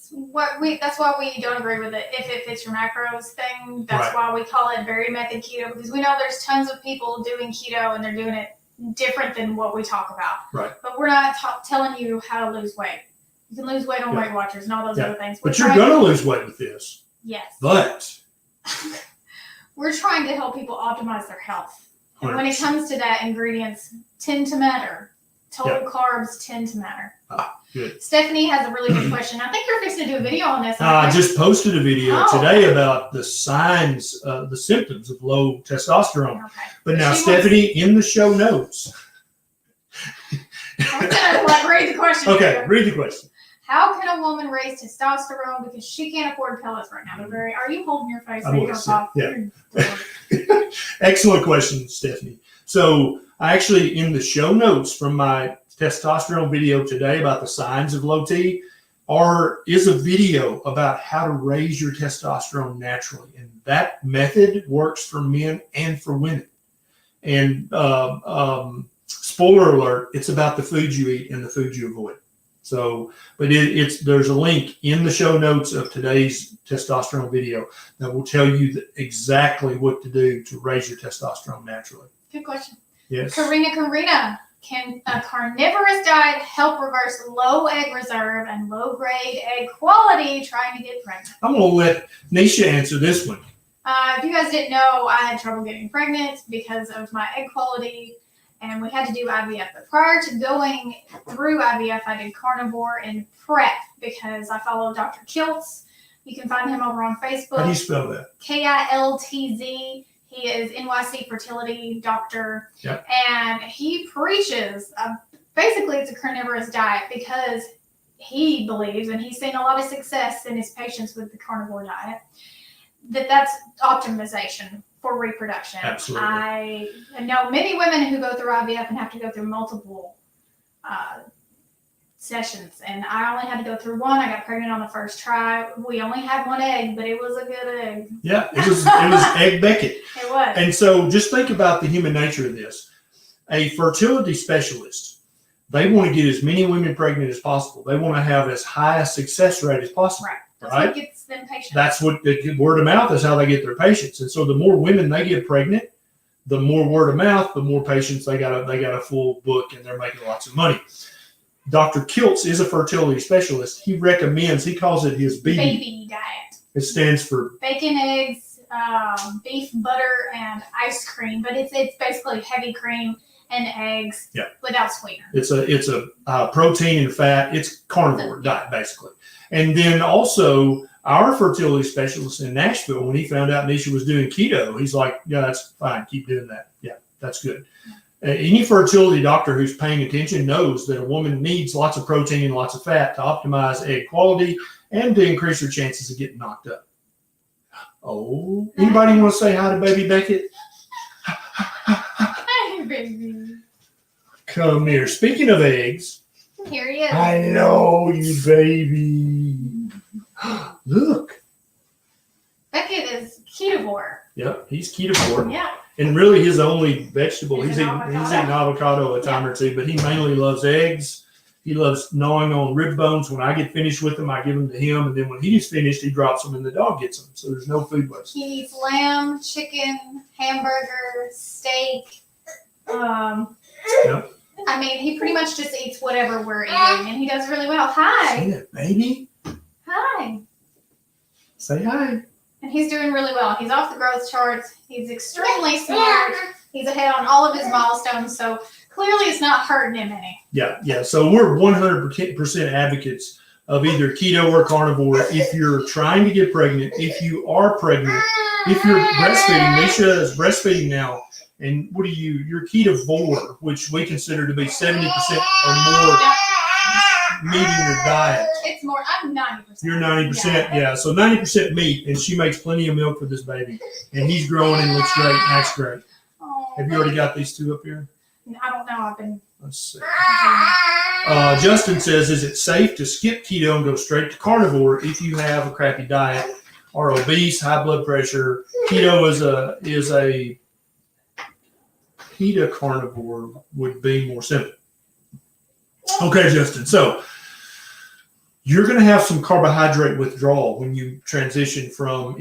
Speaker 2: That's why we don't agree with it. If it fits your macros thing, that's why we call it very method keto, because we know there's tons of people doing keto and they're doing it different than what we talk about.
Speaker 1: Right.
Speaker 2: But we're not telling you how to lose weight. You can lose weight on Weight Watchers and all those other things.
Speaker 1: But you're going to lose weight with this.
Speaker 2: Yes.
Speaker 1: But
Speaker 2: we're trying to help people optimize their health. And
Speaker 1: 100%.
Speaker 2: when it comes to that, ingredients tend to matter. Total carbs tend to matter.
Speaker 1: Good.
Speaker 2: Stephanie has a really good question. I think you're fixing to do a video on this.
Speaker 1: I just posted a video today about the signs, the symptoms of low testosterone. Okay. But now, Stephanie, in the show notes.
Speaker 2: I'm going to read the question.
Speaker 1: Okay,
Speaker 2: here.
Speaker 1: read the question.
Speaker 2: How can a woman raise testosterone because she can't afford pellets right now? Are you holding your face?
Speaker 1: Yeah. Excellent question, Stephanie. So I actually, in the show notes from my testosterone video today about the signs of low T, is a video about how to raise your testosterone naturally. And that method works for men and for women. And spoiler alert, it's about the food you eat and the food you avoid. So, but there's a link in the show notes of today's testosterone video that will tell you exactly what to do to raise your testosterone naturally.
Speaker 2: Good question.
Speaker 1: Yes.
Speaker 2: Karina, Can a carnivorous diet help reverse low egg reserve and low-grade egg quality trying to get pregnant?
Speaker 1: I'm going to let Neisha answer this one.
Speaker 2: If you guys didn't know, I had trouble getting pregnant because of my egg quality, and we had to do IVF. But prior to going through IVF, I did carnivore and prep because I follow Dr. Kiltz. You can find him over on Facebook.
Speaker 1: How do you spell that?
Speaker 2: KILTZ. He is NYC fertility doctor.
Speaker 1: Yep.
Speaker 2: And he preaches, basically it's a carnivorous diet because he believes, and he's seen a lot of success in his patients with the carnivore diet, that's optimization for reproduction.
Speaker 1: Absolutely.
Speaker 2: I know many women who go through IVF and have to go through multiple sessions, and I only had to go through one. I got pregnant on the first try. We only had one egg, but it was a good egg.
Speaker 1: Yeah, it was Egg Beckett.
Speaker 2: It was.
Speaker 1: And so just think about the human nature of this. A fertility specialist, they want to get as many women pregnant as possible. They want to have as high a success rate as possible.
Speaker 2: Right. That's
Speaker 1: right?
Speaker 2: what gets them patients.
Speaker 1: That's what word of mouth is how they get their patients. And so the more women they get pregnant, the more word of mouth, the more patients they got a full book, and they're making lots of money. Dr. Kiltz is a fertility specialist. He recommends, he calls it his
Speaker 2: baby diet.
Speaker 1: It stands for
Speaker 2: bacon, eggs, beef, butter, and ice cream. But it's basically heavy cream and eggs without sweetener.
Speaker 1: It's a protein and fat. It's carnivore diet basically. And then also our fertility specialist in Nashville, when he found out Neisha was doing keto, he's like, yeah, that's fine. Keep doing that. Yeah, that's good. Any fertility doctor who's paying attention knows that a woman needs lots of protein and lots of fat to optimize egg quality and to increase her chances of getting knocked up. Oh, anybody want to say hi to baby Beckett?
Speaker 2: Hey, baby.
Speaker 1: Come here. Speaking of eggs.
Speaker 2: Here he is.
Speaker 1: I know you, baby. Look.
Speaker 2: Beckett is ketovore.
Speaker 1: Yep, he's ketovore.
Speaker 2: Yeah.
Speaker 1: And really his only vegetable, he's eating
Speaker 2: avocado.
Speaker 1: avocado a time or two, but he mainly loves eggs. He loves gnawing on rib bones. When I get finished with them, I give them to him. And then when he's finished, he drops them and the dog gets them. So there's no food waste.
Speaker 2: He eats lamb, chicken, hamburger, steak.
Speaker 1: Yep.
Speaker 2: I mean, he pretty much just eats whatever we're eating, and he does really well. Hi.
Speaker 1: Say that, baby.
Speaker 2: Hi.
Speaker 1: Say hi.
Speaker 2: And he's doing really well. He's off the growth charts. He's extremely smart. He's ahead on all of his milestones. So clearly it's not hurting him any.
Speaker 1: Yeah. So we're 100% advocates of either keto or carnivore. If you're trying to get pregnant, if you are pregnant, if you're breastfeeding, Neisha is breastfeeding now. And what are you? You're ketovore, which we consider to be 70% or more meat in your diet.
Speaker 2: It's more. I'm 90%.
Speaker 1: You're 90%, yeah. So 90% meat, and she makes plenty of milk for this baby, and he's growing and looks great, and acts great.
Speaker 2: Oh,
Speaker 1: Have you already got these two up here?
Speaker 2: I don't know. I've been.
Speaker 1: Let's see. Justin says, is it safe to skip keto and go straight to carnivore if you have a crappy diet, are obese, high blood pressure? Keto is a keto carnivore would be more simple. Okay, Justin. So you're going to have some carbohydrate withdrawal when you transition from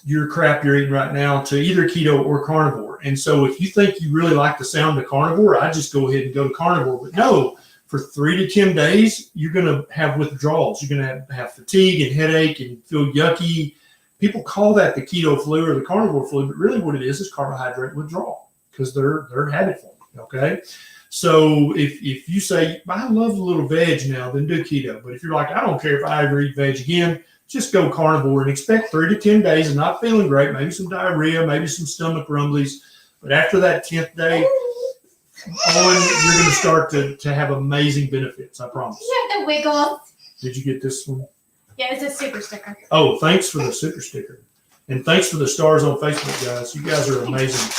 Speaker 1: your crap you're eating right now to either keto or carnivore. And so if you think you really like the sound of carnivore, I just go ahead and go to carnivore. But no, for 3 to 10 days, you're going to have withdrawals. You're going to have fatigue and headache and feel yucky. People call that the keto flu or the carnivore flu, but really what it is carbohydrate withdrawal because they're habit forming. Okay. So if you say, I love a little veg now, then do keto. But if you're like, I don't care if I ever eat veg again, just go carnivore and expect 3 to 10 days of not feeling great, maybe some diarrhea, maybe some stomach rumblies. But after that 10th day on, you're going to start to have amazing benefits, I promise.
Speaker 2: You have the wiggles.
Speaker 1: Did you get this one?
Speaker 2: Yeah, it's a super sticker.
Speaker 1: Oh, thanks for the super sticker. And thanks for the stars on Facebook, guys. You guys are amazing.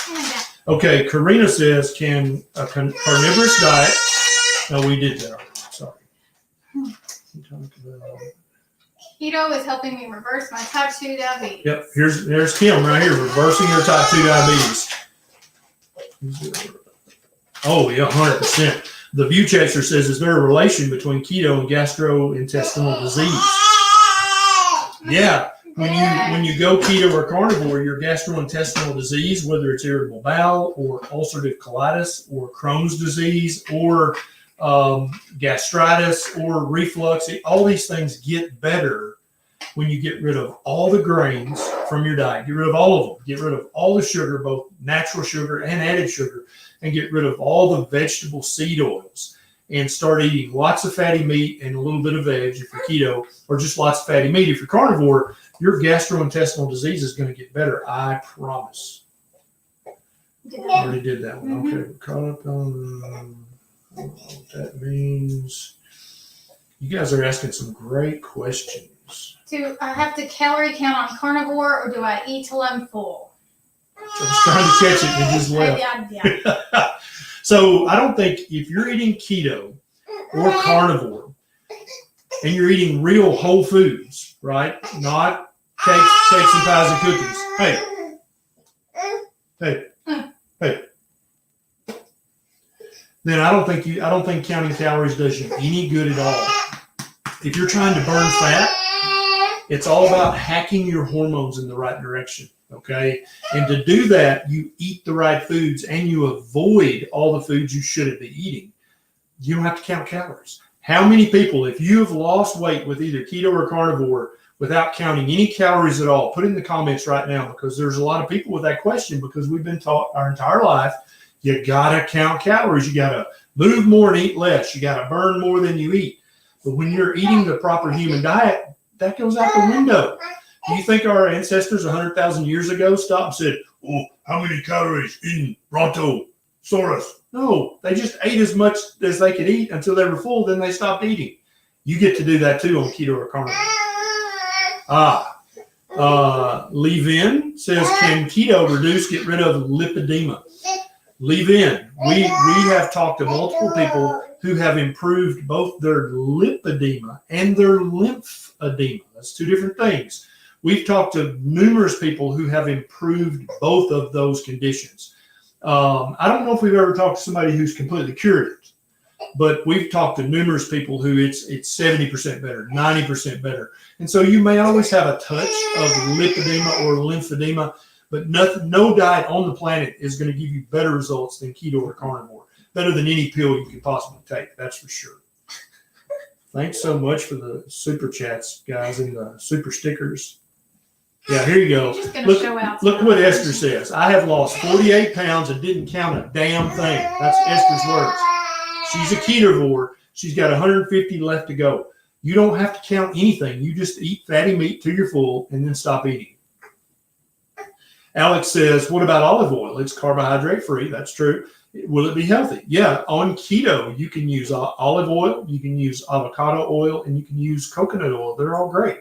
Speaker 1: Okay, Karina says, can a carnivorous diet... No, we did that already. Sorry.
Speaker 2: Keto is helping me reverse my type 2 diabetes.
Speaker 1: Yep, there's Kim right here, reversing your type 2 diabetes. Oh, yeah, 100%. The View Chaser says, is there a relation between keto and gastrointestinal disease? Yeah, When you go keto or carnivore, your gastrointestinal disease, whether it's irritable bowel or ulcerative colitis or Crohn's disease or gastritis or reflux, all these things get better when you get rid of all the grains from your diet. Get rid of all of them. Get rid of all the sugar, both natural sugar and added sugar, and get rid of all the vegetable seed oils. And start eating lots of fatty meat and a little bit of veg if you're keto, or just lots of fatty meat if you're carnivore. Your gastrointestinal disease is going to get better. I promise. I already did that one. Okay, we're caught up on what that means. You guys are asking some great questions.
Speaker 2: Do I have to calorie count on carnivore, or do I eat till I'm full?
Speaker 1: I was trying to catch it and it just left.
Speaker 2: Yeah.
Speaker 1: So I don't think if you're eating keto or carnivore and you're eating real whole foods, right? Not cakes and pies and cookies. Hey. Then I don't think counting calories does you any good at all. If you're trying to burn fat, it's all about hacking your hormones in the right direction. Okay. And to do that, you eat the right foods and you avoid all the foods you shouldn't be eating. You don't have to count calories. How many people, if you have lost weight with either keto or carnivore without counting any calories at all, put in the comments right now, because there's a lot of people with that question, because we've been taught our entire life, you got to count calories. You got to move more and eat less. You got to burn more than you eat. But when you're eating the proper human diet, that goes out the window. Do you think our ancestors 100,000 years ago stopped and said, "Oh, how many calories in Brontosaurus?" No, they just ate as much as they could eat until they were full. Then they stopped eating. You get to do that too on keto or carnivore. Leave-in says, can keto get rid of lipedema? Leave-in. We have talked to multiple people who have improved both their lipedema and their lymphedema. That's two different things. We've talked to numerous people who have improved both of those conditions. I don't know if we've ever talked to somebody who's completely cured it, but we've talked to numerous people who it's 70% better, 90% better. And so you may always have a touch of lipedema or lymphedema, but no diet on the planet is going to give you better results than keto or carnivore. Better than any pill you could possibly take, that's for sure. Thanks so much for the super chats, guys, and the super stickers. Yeah, here you go. Look what Esther says. I have lost 48 pounds and didn't count a damn thing. That's Esther's words. She's a ketovore. She's got 150 left to go. You don't have to count anything. You just eat fatty meat till you're full and then stop eating. Alex says, what about olive oil? It's carbohydrate free. That's true. Will it be healthy? Yeah, on keto, you can use olive oil, you can use avocado oil, and you can use coconut oil. They're all great.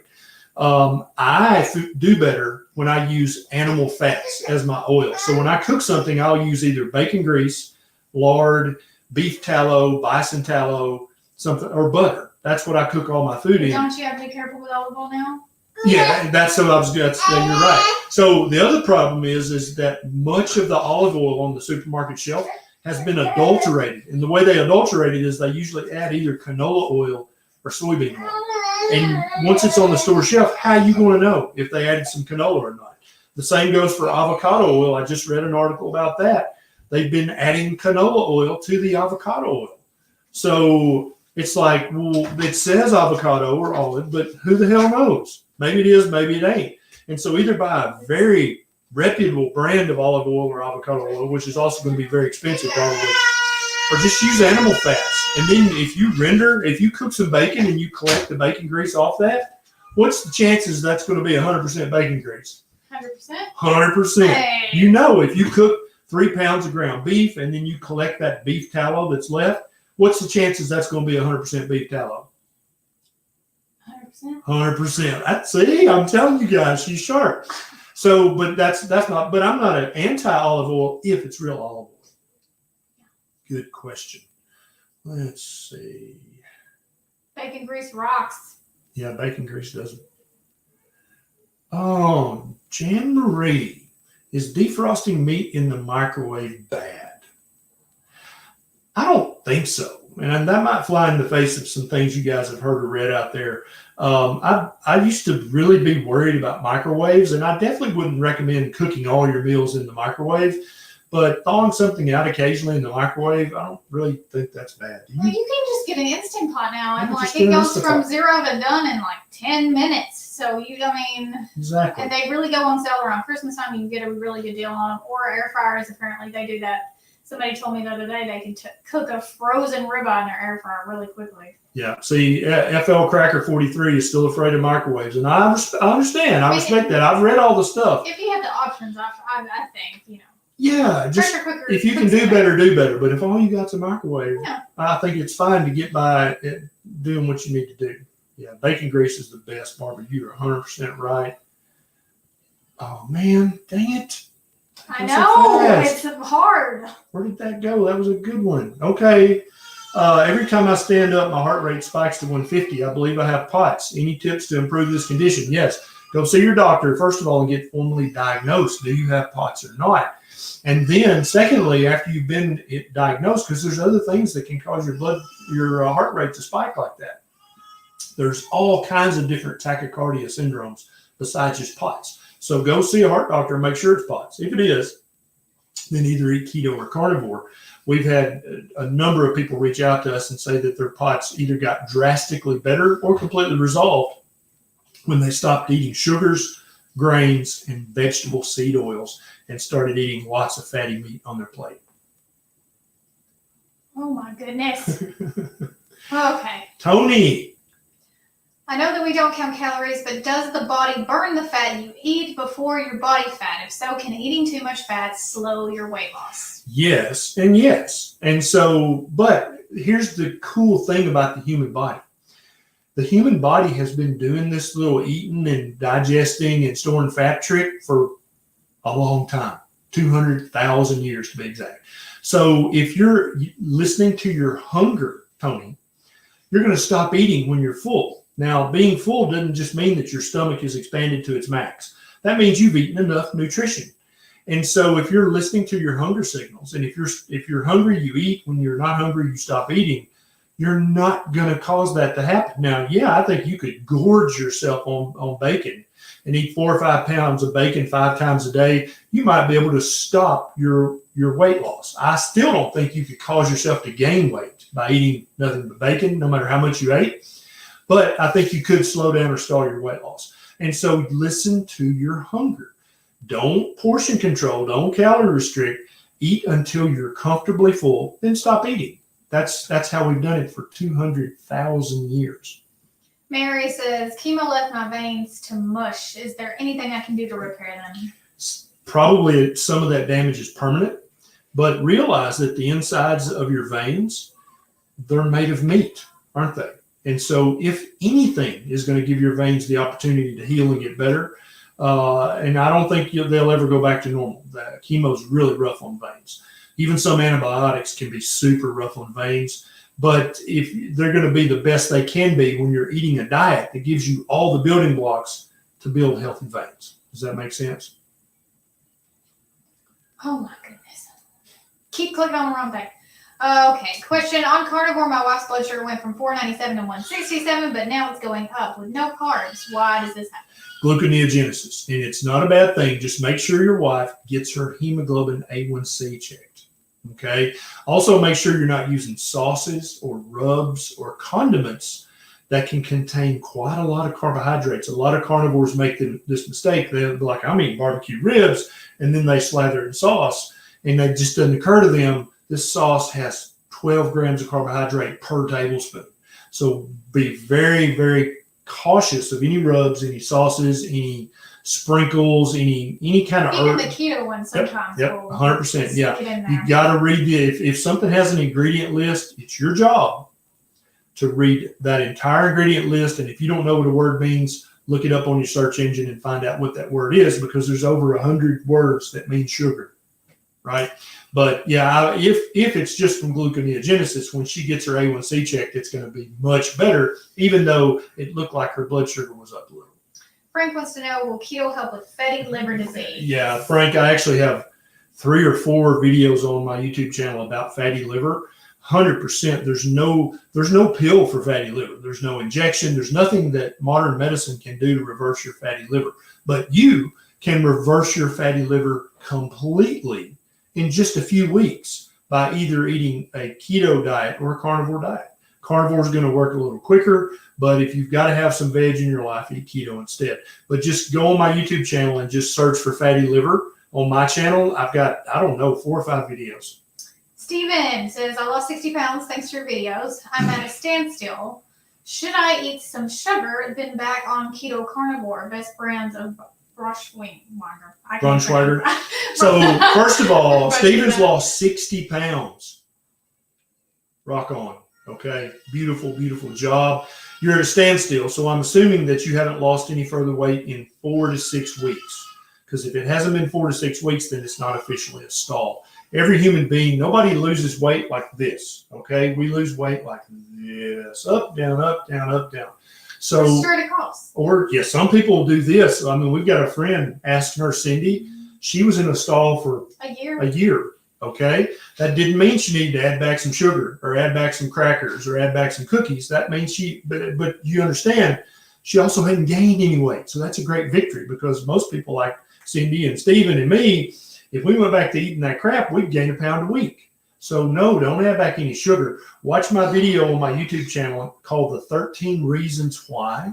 Speaker 1: I do better when I use animal fats as my oil. So when I cook something, I'll use either bacon grease, lard, beef tallow, bison tallow, something, or butter. That's what I cook all my food in.
Speaker 2: Don't you have to be careful with olive oil now?
Speaker 1: Yeah, that's what I was going to say. You're right. So the other problem is that much of the olive oil on the supermarket shelf has been adulterated. And the way they adulterate it is they usually add either canola oil or soybean oil. And once it's on the store shelf, how are you going to know if they added some canola or not? The same goes for avocado oil. I just read an article about that. They've been adding canola oil to the avocado oil. So it's like, well, it says avocado or olive, but who the hell knows? Maybe it is, maybe it ain't. And so either buy a very reputable brand of olive oil or avocado oil, which is also going to be very expensive probably, or just use animal fats. And then if you cook some bacon and you collect the bacon grease off that, what's the chances that's going to be 100% bacon grease?
Speaker 2: 100%?
Speaker 1: 100%.
Speaker 2: Hey.
Speaker 1: You know, if you cook 3 pounds of ground beef and then you collect that beef tallow that's left, what's the chances that's going to be 100% beef tallow?
Speaker 2: 100%.
Speaker 1: 100%. See, I'm telling you guys, she's sharp. So, but that's not. But I'm not an anti-olive oil if it's real olive oil. Good question. Let's see.
Speaker 2: Bacon grease rocks.
Speaker 1: Yeah, bacon grease doesn't. Oh, Jan Marie, is defrosting meat in the microwave bad? I don't think so. and that might fly in the face of some things you guys have heard or read out there. I used to really be worried about microwaves, and I definitely wouldn't recommend cooking all your meals in the microwave. But thawing something out occasionally in the microwave, I don't really think that's bad.
Speaker 2: Well, you can just get an Instant Pot now, and
Speaker 1: Yeah,
Speaker 2: like
Speaker 1: just
Speaker 2: it
Speaker 1: get an
Speaker 2: goes
Speaker 1: Instant
Speaker 2: from
Speaker 1: Pot.
Speaker 2: 0 to done in like 10 minutes. So
Speaker 1: Exactly.
Speaker 2: and they really go on sale around Christmas time. You can get a really good deal on them. Or air fryers, apparently they do that. Somebody told me the other day they can cook a frozen ribeye in their air fryer really quickly.
Speaker 1: Yeah. See, FL Cracker 43 is still afraid of microwaves, and I understand. I respect that. I've read all the stuff.
Speaker 2: If you have the options, I think, you know.
Speaker 1: Yeah, just
Speaker 2: Pressure cooker.
Speaker 1: if you can do better, do better. But if all you got's a microwave,
Speaker 2: Yeah.
Speaker 1: I think it's fine to get by doing what you need to do. Yeah, bacon grease is the best barbecue. You're 100% right. Oh, man, dang it.
Speaker 2: I
Speaker 1: That's so
Speaker 2: know,
Speaker 1: fast.
Speaker 2: it's hard.
Speaker 1: Where did that go? That was a good one. Okay. Every time I stand up, my heart rate spikes to 150. I believe I have POTS. Any tips to improve this condition? Yes. Go see your doctor, first of all, and get formally diagnosed. Do you have POTS or not? And then, secondly, after you've been diagnosed, because there's other things that can cause your heart rate to spike like that. There's all kinds of different tachycardia syndromes besides just POTS. So go see a heart doctor and make sure it's POTS. If it is, then either eat keto or carnivore. We've had a number of people reach out to us and say that their POTS either got drastically better or completely resolved when they stopped eating sugars, grains, and vegetable seed oils and started eating lots of fatty meat on their plate.
Speaker 2: Oh my goodness. Okay.
Speaker 1: Tony.
Speaker 2: I know that we don't count calories, but does the body burn the fat you eat before your body fat? If so, can eating too much fat slow your weight loss?
Speaker 1: Yes, and yes. And so, but here's the cool thing about the human body. The human body has been doing this little eating and digesting and storing fat trick for a long time, 200,000 years to be exact. So if you're listening to your hunger, Tony, you're going to stop eating when you're full. Now, being full doesn't just mean that your stomach is expanded to its max. That means you've eaten enough nutrition. And so if you're listening to your hunger signals, and if you're hungry, you eat. When you're not hungry, you stop eating. You're not going to cause that to happen. Now, yeah, I think you could gorge yourself on bacon and eat 4 or 5 pounds of bacon 5 times a day. You might be able to stop your weight loss. I still don't think you could cause yourself to gain weight by eating nothing but bacon, no matter how much you ate. But I think you could slow down or stall your weight loss. And so listen to your hunger. Don't portion control. Don't calorie restrict. Eat until you're comfortably full, then stop eating. That's how we've done it for 200,000 years.
Speaker 2: Mary says, chemo left my veins to mush. Is there anything I can do to repair them?
Speaker 1: Probably some of that damage is permanent, but realize that the insides of your veins, they're made of meat, aren't they? And so if anything is going to give your veins the opportunity to heal and get better, and I don't think they'll ever go back to normal. The chemo is really rough on veins. Even some antibiotics can be super rough on veins, but if they're going to be the best they can be when you're eating a diet that gives you all the building blocks to build healthy veins. Does that make sense?
Speaker 2: Oh my goodness. Keep clicking on the wrong thing. Okay, question. On carnivore, my wife's blood sugar went from 497 to 167, but now it's going up with no carbs. Why does this happen?
Speaker 1: Gluconeogenesis, and it's not a bad thing. Just make sure your wife gets her hemoglobin A1C checked. Okay. Also, make sure you're not using sauces or rubs or condiments that can contain quite a lot of carbohydrates. A lot of carnivores make this mistake. They'll be like, I'm eating barbecue ribs, and then they slather it in sauce, and it just doesn't occur to them this sauce has 12 grams of carbohydrate per tablespoon. So be very, very cautious of any rubs, any sauces, any sprinkles, any kind of
Speaker 2: Even
Speaker 1: herb.
Speaker 2: the keto one sometimes.
Speaker 1: Yep, 100%. Yeah, you
Speaker 2: You
Speaker 1: got to read if something has an ingredient list, it's your job to read that entire ingredient list. And if you don't know what a word means, look it up on your search engine and find out what that word is, because there's over 100 words that mean sugar, right? But yeah, if it's just from gluconeogenesis, when she gets her A1C checked, it's going to be much better, even though it looked like her blood sugar was up a little.
Speaker 2: Frank wants to know, will keto help with fatty liver disease?
Speaker 1: Yeah, Frank, I actually have 3 or 4 videos on my YouTube channel about fatty liver. 100%. There's no pill for fatty liver. There's no injection. There's nothing that modern medicine can do to reverse your fatty liver. But you can reverse your fatty liver completely in just a few weeks by either eating a keto diet or a carnivore diet. Carnivore is going to work a little quicker, but if you've got to have some veg in your life, eat keto instead. But just go on my YouTube channel and just search for fatty liver. On my channel, I've got, 4 or 5 videos.
Speaker 2: Steven says, I lost 60 pounds thanks to your videos. I'm at a standstill. Should I eat some sugar, then back on keto carnivore? Best brands of Braunschweiger.
Speaker 1: So, first of all,
Speaker 2: Braunschweiger.
Speaker 1: Steven's lost 60 pounds. Rock on. Okay. Beautiful, beautiful job. You're at a standstill. So I'm assuming that you haven't lost any further weight in 4 to 6 weeks. Because if it hasn't been 4 to 6 weeks, then it's not officially a stall. Every human being, nobody loses weight like this. Okay. We lose weight like this. Up, down, up, down, up, down. So,
Speaker 2: straight across.
Speaker 1: Or some people do this. I mean, we've got a friend, asked her, Cindy. She was in a stall for a year. Okay. That didn't mean she needed to add back some sugar or add back some crackers or add back some cookies. That means but you understand, she also hadn't gained any weight. So that's a great victory, because most people like Cindy and Steven and me, if we went back to eating that crap, we'd gain 1 pound a week. So no, don't add back any sugar. Watch my video on my YouTube channel called The 13 Reasons Why,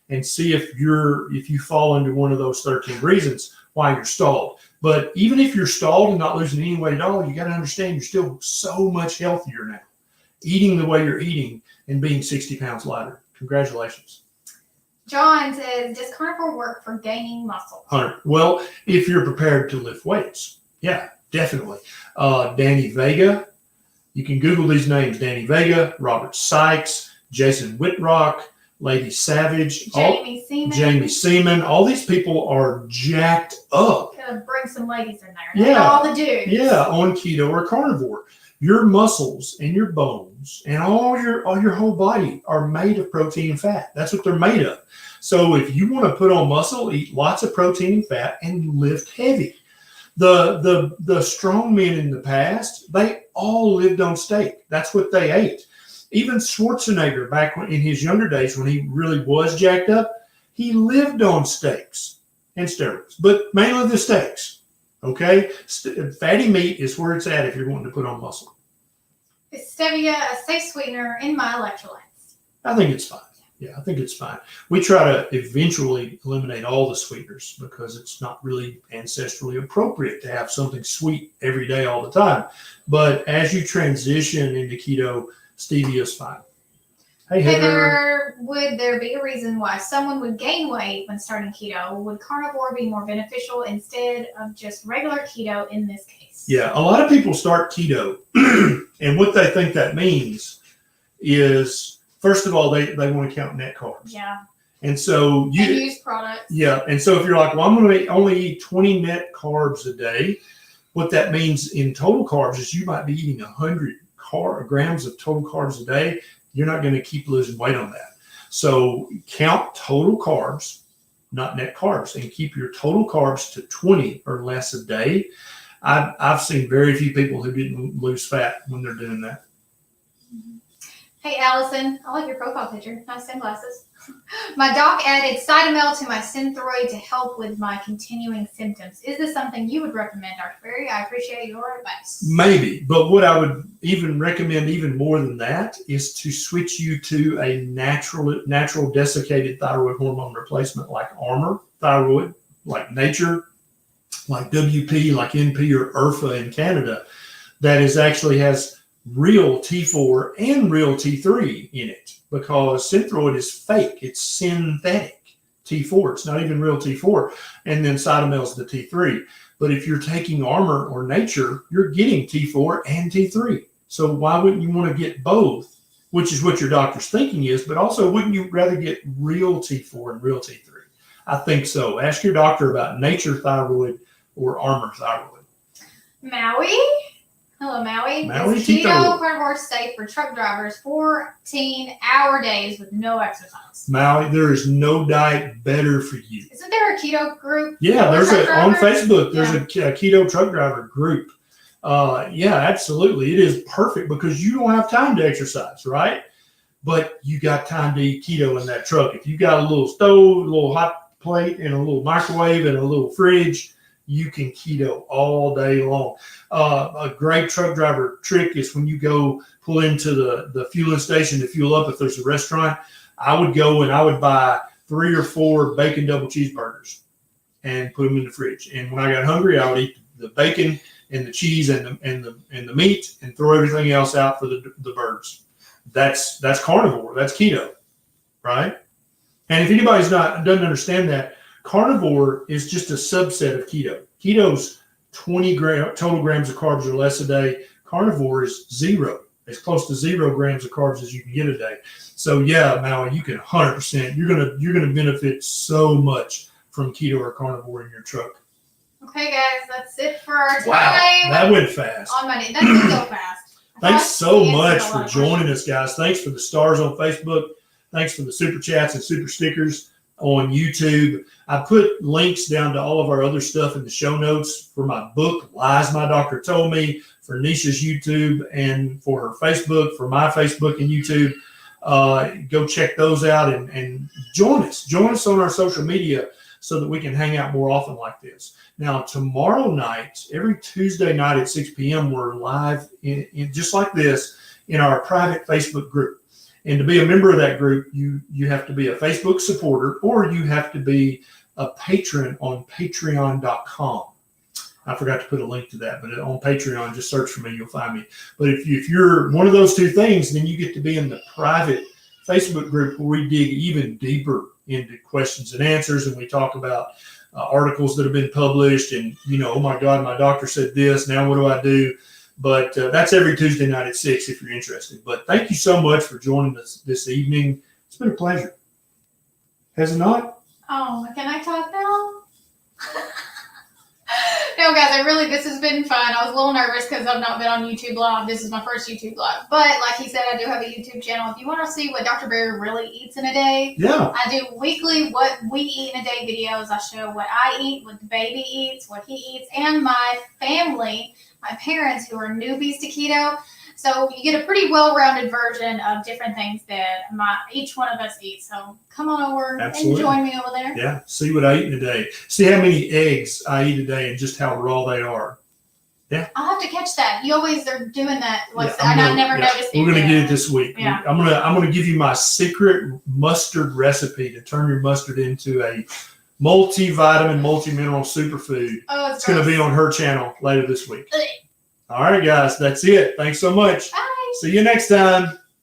Speaker 1: and see if you fall under one of those 13 reasons why you're stalled. But even if you're stalled and not losing any weight at all, you got to understand you're still so much healthier now, eating the way you're eating and being 60 pounds lighter. Congratulations.
Speaker 2: John says, does carnivore work for gaining muscle?
Speaker 1: 100. Well, if you're prepared to lift weights, yeah, definitely. Danny Vega, you can Google these names: Danny Vega, Robert Sykes, Jason Whitrock, Lady Savage, Jamie Seaman. All these people are jacked up.
Speaker 2: Gotta bring some ladies in there. Yeah, all the dudes.
Speaker 1: Yeah, on keto or carnivore. Your muscles and your bones and all your whole body are made of protein and fat. That's what they're made of. So if you want to put on muscle, eat lots of protein and fat and lift heavy. The strong men in the past, they all lived on steak. That's what they ate. Even Schwarzenegger, back in his younger days when he really was jacked up, he lived on steaks and steroids, but mainly the steaks. Okay? Fatty meat is where it's at if you're wanting to put on muscle.
Speaker 2: Is stevia a safe sweetener in my electrolytes?
Speaker 1: I think it's fine. Yeah, I think it's fine. We try to eventually eliminate all the sweeteners because it's not really ancestrally appropriate to have something sweet every day all the time. But as you transition into keto, stevia is fine. Hey, Heather.
Speaker 2: Would there be a reason why someone would gain weight when starting keto? Would carnivore be more beneficial instead of just regular keto in this case?
Speaker 1: Yeah, a lot of people start keto, and what they think that means is, first of all, they want to count net carbs.
Speaker 2: Yeah.
Speaker 1: And so you
Speaker 2: use products.
Speaker 1: Yeah, and so if you're like, well, I'm going to only eat 20 net carbs a day, what that means in total carbs is you might be eating 100 grams of total carbs a day. You're not going to keep losing weight on that. So count total carbs, not net carbs, and keep your total carbs to 20 or less a day. I've seen very few people who didn't lose fat when they're doing that.
Speaker 2: Hey, Allison, I like your profile picture. Nice sunglasses. My doc added Cytomel to my Synthroid to help with my continuing symptoms. Is this something you would recommend, Dr. Berry? I appreciate your advice.
Speaker 1: Maybe, but what I would even recommend even more than that is to switch you to a natural desiccated thyroid hormone replacement like Armor Thyroid, like Nature, like WP, like NP or IRFA in Canada, that actually has real T4 and real T3 in it, because Synthroid is fake. It's synthetic T4. It's not even real T4. And then Cytomel's the T3. But if you're taking Armor or Nature, you're getting T4 and T3. So why wouldn't you want to get both, which is what your doctor's thinking is, but also wouldn't you rather get real T4 and real T3? I think so. Ask your doctor about Nature Thyroid or Armor Thyroid.
Speaker 2: Maui? Hello, Maui.
Speaker 1: Is
Speaker 2: keto carnivore safe for truck drivers 14-hour days with no exercise?
Speaker 1: Maui, there is no diet better for you.
Speaker 2: Isn't there a keto group?
Speaker 1: Yeah, on Facebook, there's a keto truck driver group. Yeah, absolutely. It is perfect because you don't have time to exercise, right? But you got time to eat keto in that truck. If you got a little stove, a little hot plate, and a little microwave and a little fridge, you can keto all day long. A great truck driver trick is when you go pull into the fueling station to fuel up, if there's a restaurant, I would go and I would buy 3 or 4 bacon double cheeseburgers and put them in the fridge. And when I got hungry, I would eat the bacon and the cheese and the meat and throw everything else out for the birds. That's carnivore. That's keto, right? And if anybody's doesn't understand that, carnivore is just a subset of keto. Keto's 20 total grams of carbs or less a day. Carnivore is 0. It's close to 0 grams of carbs as you can get a day. So yeah, Maui, you can 100%. You're gonna benefit so much from keto or carnivore in your truck.
Speaker 2: Okay, guys, that's it for our time.
Speaker 1: Wow, that went fast.
Speaker 2: On Monday, that did go fast.
Speaker 1: Thanks so much for joining us, guys. Thanks for the stars on Facebook. Thanks for the super chats and super stickers on YouTube. I put links down to all of our other stuff in the show notes for my book, Lies My Doctor Told Me, for Neisha's YouTube, and for her Facebook, for my Facebook and YouTube. Go check those out and join us. Join us on our social media so that we can hang out more often like this. Now, tomorrow night, every Tuesday night at 6 p.m., we're live in just like this in our private Facebook group. And to be a member of that group, you have to be a Facebook supporter or you have to be a patron on patreon.com. I forgot to put a link to that, but on Patreon, just search for me, you'll find me. But if you're one of those two things, then you get to be in the private Facebook group where we dig even deeper into questions and answers, and we talk about articles that have been published and, oh my God, my doctor said this, now what do I do? But that's every Tuesday night at 6 if you're interested. But thank you so much for joining us this evening. It's been a pleasure. Has it not?
Speaker 2: Oh, can I talk now? No, guys, this has been fun. I was a little nervous because I've not been on YouTube Live. This is my first YouTube Live. But like he said, I do have a YouTube channel. If you want to see what Dr. Barry really eats in a day,
Speaker 1: Yeah.
Speaker 2: I do weekly what we eat in a day videos. I show what I eat, what the baby eats, what he eats, and my family, my parents who are newbies to keto. So you get a pretty well-rounded version of different things that each one of us eats. So come on over and join me over there.
Speaker 1: Yeah, see what I eat in a day. See how many eggs I eat a day and just how raw they are. Yeah.
Speaker 2: I'll have to catch that. You always are doing that. I never noticed.
Speaker 1: We're going to get it this week.
Speaker 2: Yeah.
Speaker 1: I'm gonna give you my secret mustard recipe to turn your mustard into a multivitamin, multi-mineral superfood.
Speaker 2: Oh,
Speaker 1: it's going to be on her channel later this week. All right, guys, that's it. Thanks so much.
Speaker 2: Bye.
Speaker 1: See you next time.